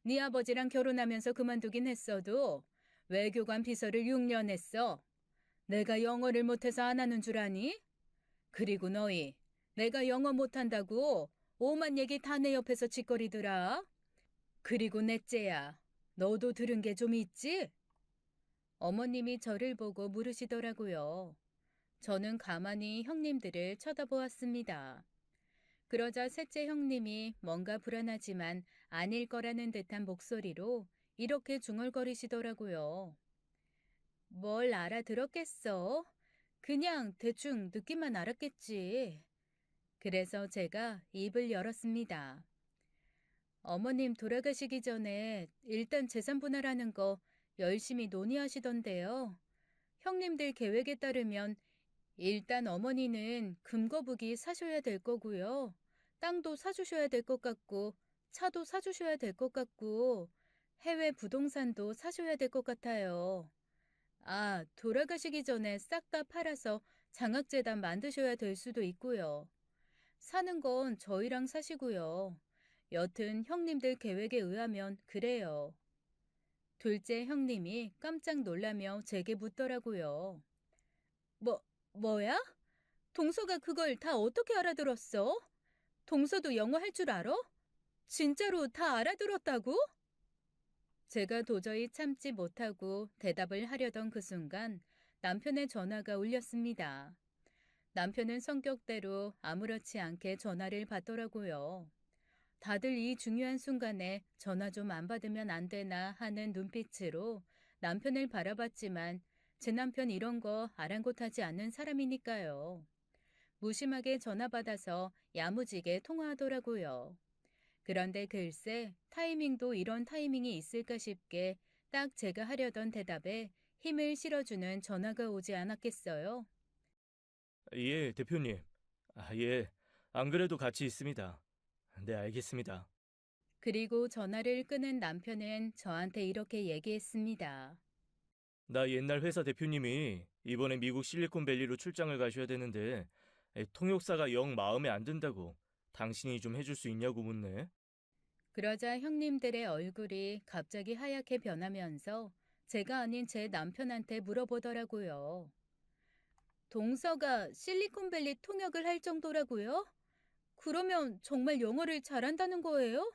네 아버지랑 결혼하면서 그만두긴 했어도 외교관 비서를 6년 했어. 내가 영어를 못해서 안 하는 줄 아니? 그리고 너희, 내가 영어 못한다고 오만 얘기 다 내 옆에서 짓거리더라. 그리고 넷째야, 너도 들은 게 좀 있지? 어머님이 저를 보고 물으시더라고요. 저는 가만히 형님들을 쳐다보았습니다. 그러자 셋째 형님이 뭔가 불안하지만 아닐 거라는 듯한 목소리로 이렇게 중얼거리시더라고요. 뭘 알아들었겠어? 그냥 대충 느낌만 알았겠지. 그래서 제가 입을 열었습니다. 어머님 돌아가시기 전에 일단 재산 분할하는 거 열심히 논의하시던데요. 형님들 계획에 따르면 일단 어머니는 금거북이 사셔야 될 거고요. 땅도 사주셔야 될 것 같고 차도 사주셔야 될 것 같고 해외 부동산도 사셔야 될 것 같아요. 아, 돌아가시기 전에 싹 다 팔아서 장학재단 만드셔야 될 수도 있고요. 사는 건 저희랑 사시고요. 여튼 형님들 계획에 의하면 그래요. 둘째 형님이 깜짝 놀라며 제게 묻더라고요. 뭐, 뭐야? 동서가 그걸 다 어떻게 알아들었어? 동서도 영어 할 줄 알아? 진짜로 다 알아들었다고? 제가 도저히 참지 못하고 대답을 하려던 그 순간 남편의 전화가 울렸습니다. 남편은 성격대로 아무렇지 않게 전화를 받더라고요. 다들 이 중요한 순간에 전화 좀 안 받으면 안 되나 하는 눈빛으로 남편을 바라봤지만 제 남편 이런 거 아랑곳하지 않는 사람이니까요. 무심하게 전화 받아서 야무지게 통화하더라고요. 그런데 글쎄 타이밍도 이런 타이밍이 있을까 싶게 딱 제가 하려던 대답에 힘을 실어주는 전화가 오지 않았겠어요? 예, 대표님. 예. 안 그래도 같이 있습니다. 네, 알겠습니다. 그리고 전화를 끊은 남편은 저한테 이렇게 얘기했습니다. 나 옛날 회사 대표님이 이번에 미국 실리콘밸리로 출장을 가셔야 되는데 통역사가 영 마음에 안 든다고 당신이 좀 해줄 수 있냐고 묻네. 그러자 형님들의 얼굴이 갑자기 하얗게 변하면서 제가 아닌 제 남편한테 물어보더라고요. 동서가 실리콘밸리 통역을 할 정도라고요? 그러면 정말 영어를 잘한다는 거예요?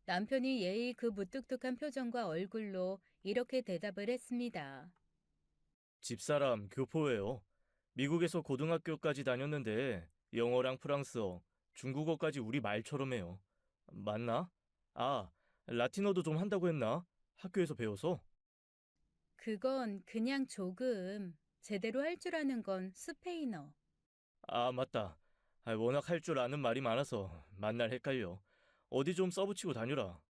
남편이 예의 그 무뚝뚝한 표정과 얼굴로 이렇게 대답을 했습니다. 집사람 교포예요. 미국에서 고등학교까지 다녔는데 영어랑 프랑스어, 중국어까지 우리 말처럼 해요. 맞나? 아, 라틴어도 좀 한다고 했나? 학교에서 배워서? 그건 그냥 조금. 제대로 할 줄 아는 건 스페인어. 아, 맞다. 워낙 할 줄 아는 말이 많아서 만날 헷갈려. 어디 좀 써붙이고 다녀라.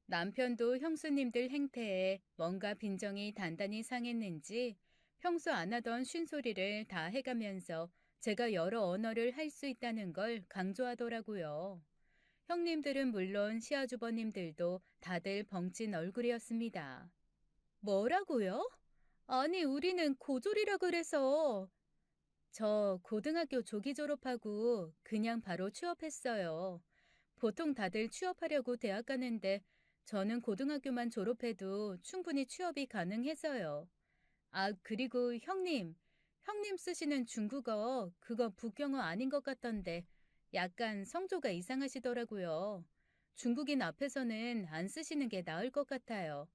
남편도 형수님들 행태에 뭔가 빈정이 단단히 상했는지 평소 안 하던 쉰소리를 다 해가면서 제가 여러 언어를 할 수 있다는 걸 강조하더라고요. 형님들은 물론 시아주버님들도 다들 벙찐 얼굴이었습니다. 뭐라고요? 아니, 우리는 고졸이라 그래서. 저 고등학교 조기 졸업하고 그냥 바로 취업했어요. 보통 다들 취업하려고 대학 가는데 저는 고등학교만 졸업해도 충분히 취업이 가능해서요. 아, 그리고 형님 쓰시는 중국어 그거 북경어 아닌 것 같던데 약간 성조가 이상하시더라고요. 중국인 앞에서는 안 쓰시는 게 나을 것 같아요.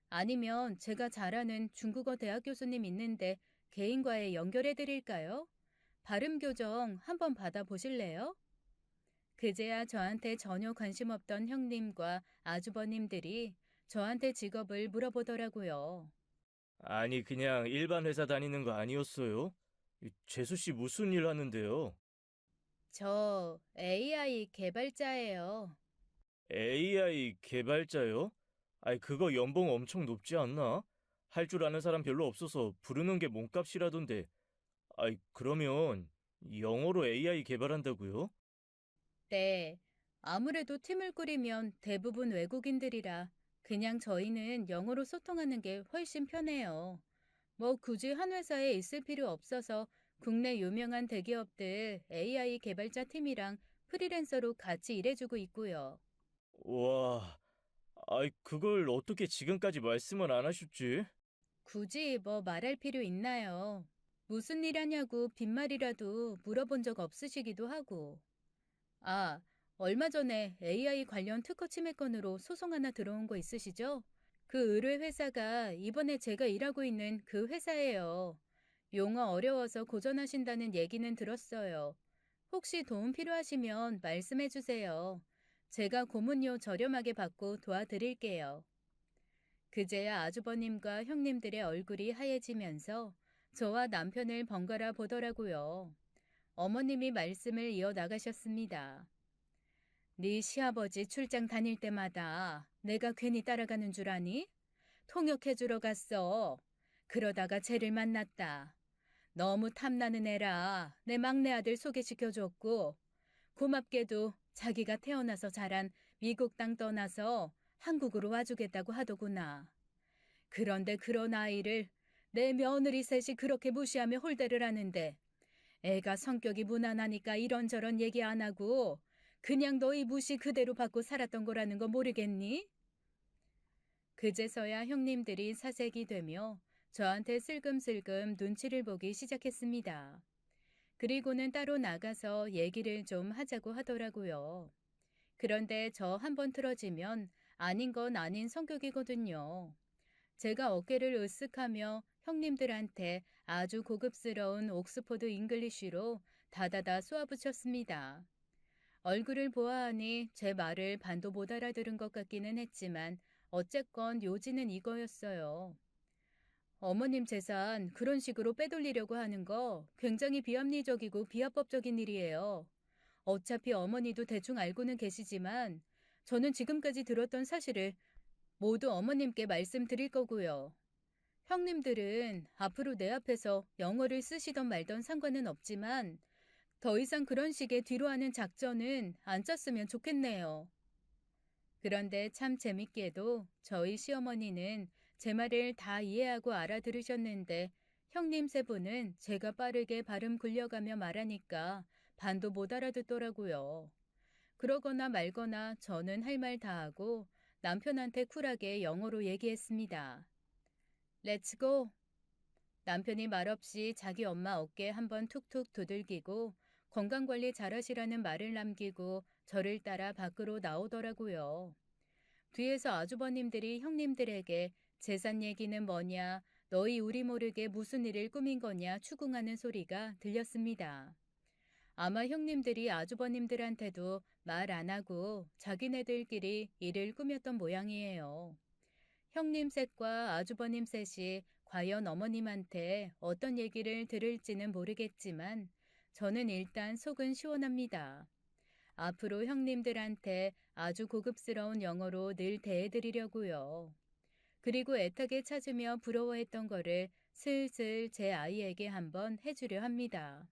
아니면 제가 잘 아는 중국어 대학 교수님 있는데 개인과에 연결해 드릴까요? 발음 교정 한번 받아보실래요? 그제야 저한테 전혀 관심 없던 형님과 아주버님들이 저한테 직업을 물어보더라고요. 아니, 그냥 일반 회사 다니는 거 아니었어요? 재수 씨 무슨 일 하는데요? 저 AI 개발자예요. AI 개발자요? 아이, 그거 연봉 엄청 높지 않나? 할 줄 아는 사람 별로 없어서 부르는 게 몸값이라던데. 아이, 그러면 영어로 AI 개발한다고요? 네, 아무래도 팀을 꾸리면 대부분 외국인들이라 그냥 저희는 영어로 소통하는 게 훨씬 편해요. 뭐 굳이 한 회사에 있을 필요 없어서 국내 유명한 대기업들 AI 개발자 팀이랑 프리랜서로 같이 일해주고 있고요. 와, 아이, 그걸 어떻게 지금까지 말씀을 안 하셨지? 굳이 뭐 말할 필요 있나요? 무슨 일 하냐고 빈말이라도 물어본 적 없으시기도 하고. 아, 얼마 전에 AI 관련 특허 침해 건으로 소송 하나 들어온 거 있으시죠? 그 의뢰 회사가 이번에 제가 일하고 있는 그 회사예요. 용어 어려워서 고전하신다는 얘기는 들었어요. 혹시 도움 필요하시면 말씀해 주세요. 제가 고문료 저렴하게 받고 도와드릴게요. 그제야 아주버님과 형님들의 얼굴이 하얘지면서 저와 남편을 번갈아 보더라고요. 어머님이 말씀을 이어나가셨습니다. 네 시아버지 출장 다닐 때마다 내가 괜히 따라가는 줄 아니? 통역해주러 갔어. 그러다가 쟤를 만났다. 너무 탐나는 애라 내 막내 아들 소개시켜줬고 고맙게도 자기가 태어나서 자란 미국 땅 떠나서 한국으로 와주겠다고 하더구나. 그런데 그런 아이를 내 며느리 셋이 그렇게 무시하며 홀대를 하는데 애가 성격이 무난하니까 이런저런 얘기 안 하고 그냥 너희 무시 그대로 받고 살았던 거라는 거 모르겠니? 그제서야 형님들이 사색이 되며 저한테 슬금슬금 눈치를 보기 시작했습니다. 그리고는 따로 나가서 얘기를 좀 하자고 하더라고요. 그런데 저 한번 틀어지면 아닌 건 아닌 성격이거든요. 제가 어깨를 으쓱하며 형님들한테 아주 고급스러운 옥스포드 잉글리쉬로 다다다 쏘아붙였습니다. 얼굴을 보아하니 제 말을 반도 못 알아들은 것 같기는 했지만 어쨌건 요지는 이거였어요. 어머님 재산 그런 식으로 빼돌리려고 하는 거 굉장히 비합리적이고 비합법적인 일이에요. 어차피 어머니도 대충 알고는 계시지만 저는 지금까지 들었던 사실을 모두 어머님께 말씀드릴 거고요. 형님들은 앞으로 내 앞에서 영어를 쓰시던 말던 상관은 없지만 더 이상 그런 식의 뒤로 하는 작전은 안 짰으면 좋겠네요. 그런데 참 재밌게도 저희 시어머니는 제 말을 다 이해하고 알아들으셨는데 형님 세 분은 제가 빠르게 발음 굴려가며 말하니까 반도 못 알아듣더라고요. 그러거나 말거나 저는 할 말 다 하고 남편한테 쿨하게 영어로 얘기했습니다. Let's go. 남편이 말없이 자기 엄마 어깨에 한번 툭툭 두들기고 건강관리 잘하시라는 말을 남기고 저를 따라 밖으로 나오더라고요. 뒤에서 아주버님들이 형님들에게 재산 얘기는 뭐냐, 너희 우리 모르게 무슨 일을 꾸민 거냐 추궁하는 소리가 들렸습니다. 아마 형님들이 아주버님들한테도 말 안 하고 자기네들끼리 일을 꾸몄던 모양이에요. 형님 셋과 아주버님 셋이 과연 어머님한테 어떤 얘기를 들을지는 모르겠지만 저는 일단 속은 시원합니다. 앞으로 형님들한테 아주 고급스러운 영어로 늘 대해드리려고요. 그리고 애타게 찾으며 부러워했던 거를 슬슬 제 아이에게 한번 해주려 합니다.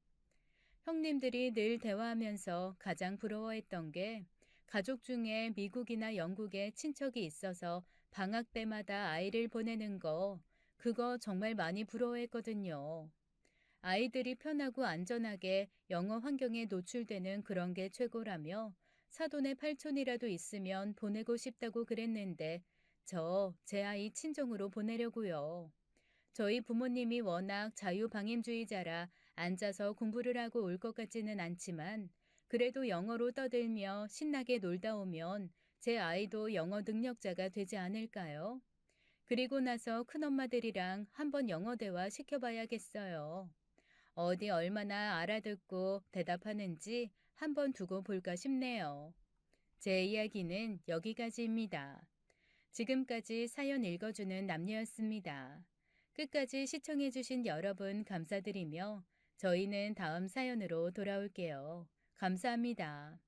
형님들이 늘 대화하면서 가장 부러워했던 게 가족 중에 미국이나 영국에 친척이 있어서 방학 때마다 아이를 보내는 거, 그거 정말 많이 부러워했거든요. 아이들이 편하고 안전하게 영어 환경에 노출되는 그런 게 최고라며 사돈의 팔촌이라도 있으면 보내고 싶다고 그랬는데 제 아이 친정으로 보내려고요. 저희 부모님이 워낙 자유방임주의자라 앉아서 공부를 하고 올 것 같지는 않지만 그래도 영어로 떠들며 신나게 놀다 오면 제 아이도 영어 능력자가 되지 않을까요? 그리고 나서 큰엄마들이랑 한번 영어 대화 시켜봐야겠어요. 어디 얼마나 알아듣고 대답하는지 한번 두고 볼까 싶네요. 제 이야기는 여기까지입니다. 지금까지 사연 읽어주는 남녀였습니다. 끝까지 시청해주신 여러분 감사드리며 저희는 다음 사연으로 돌아올게요. 감사합니다.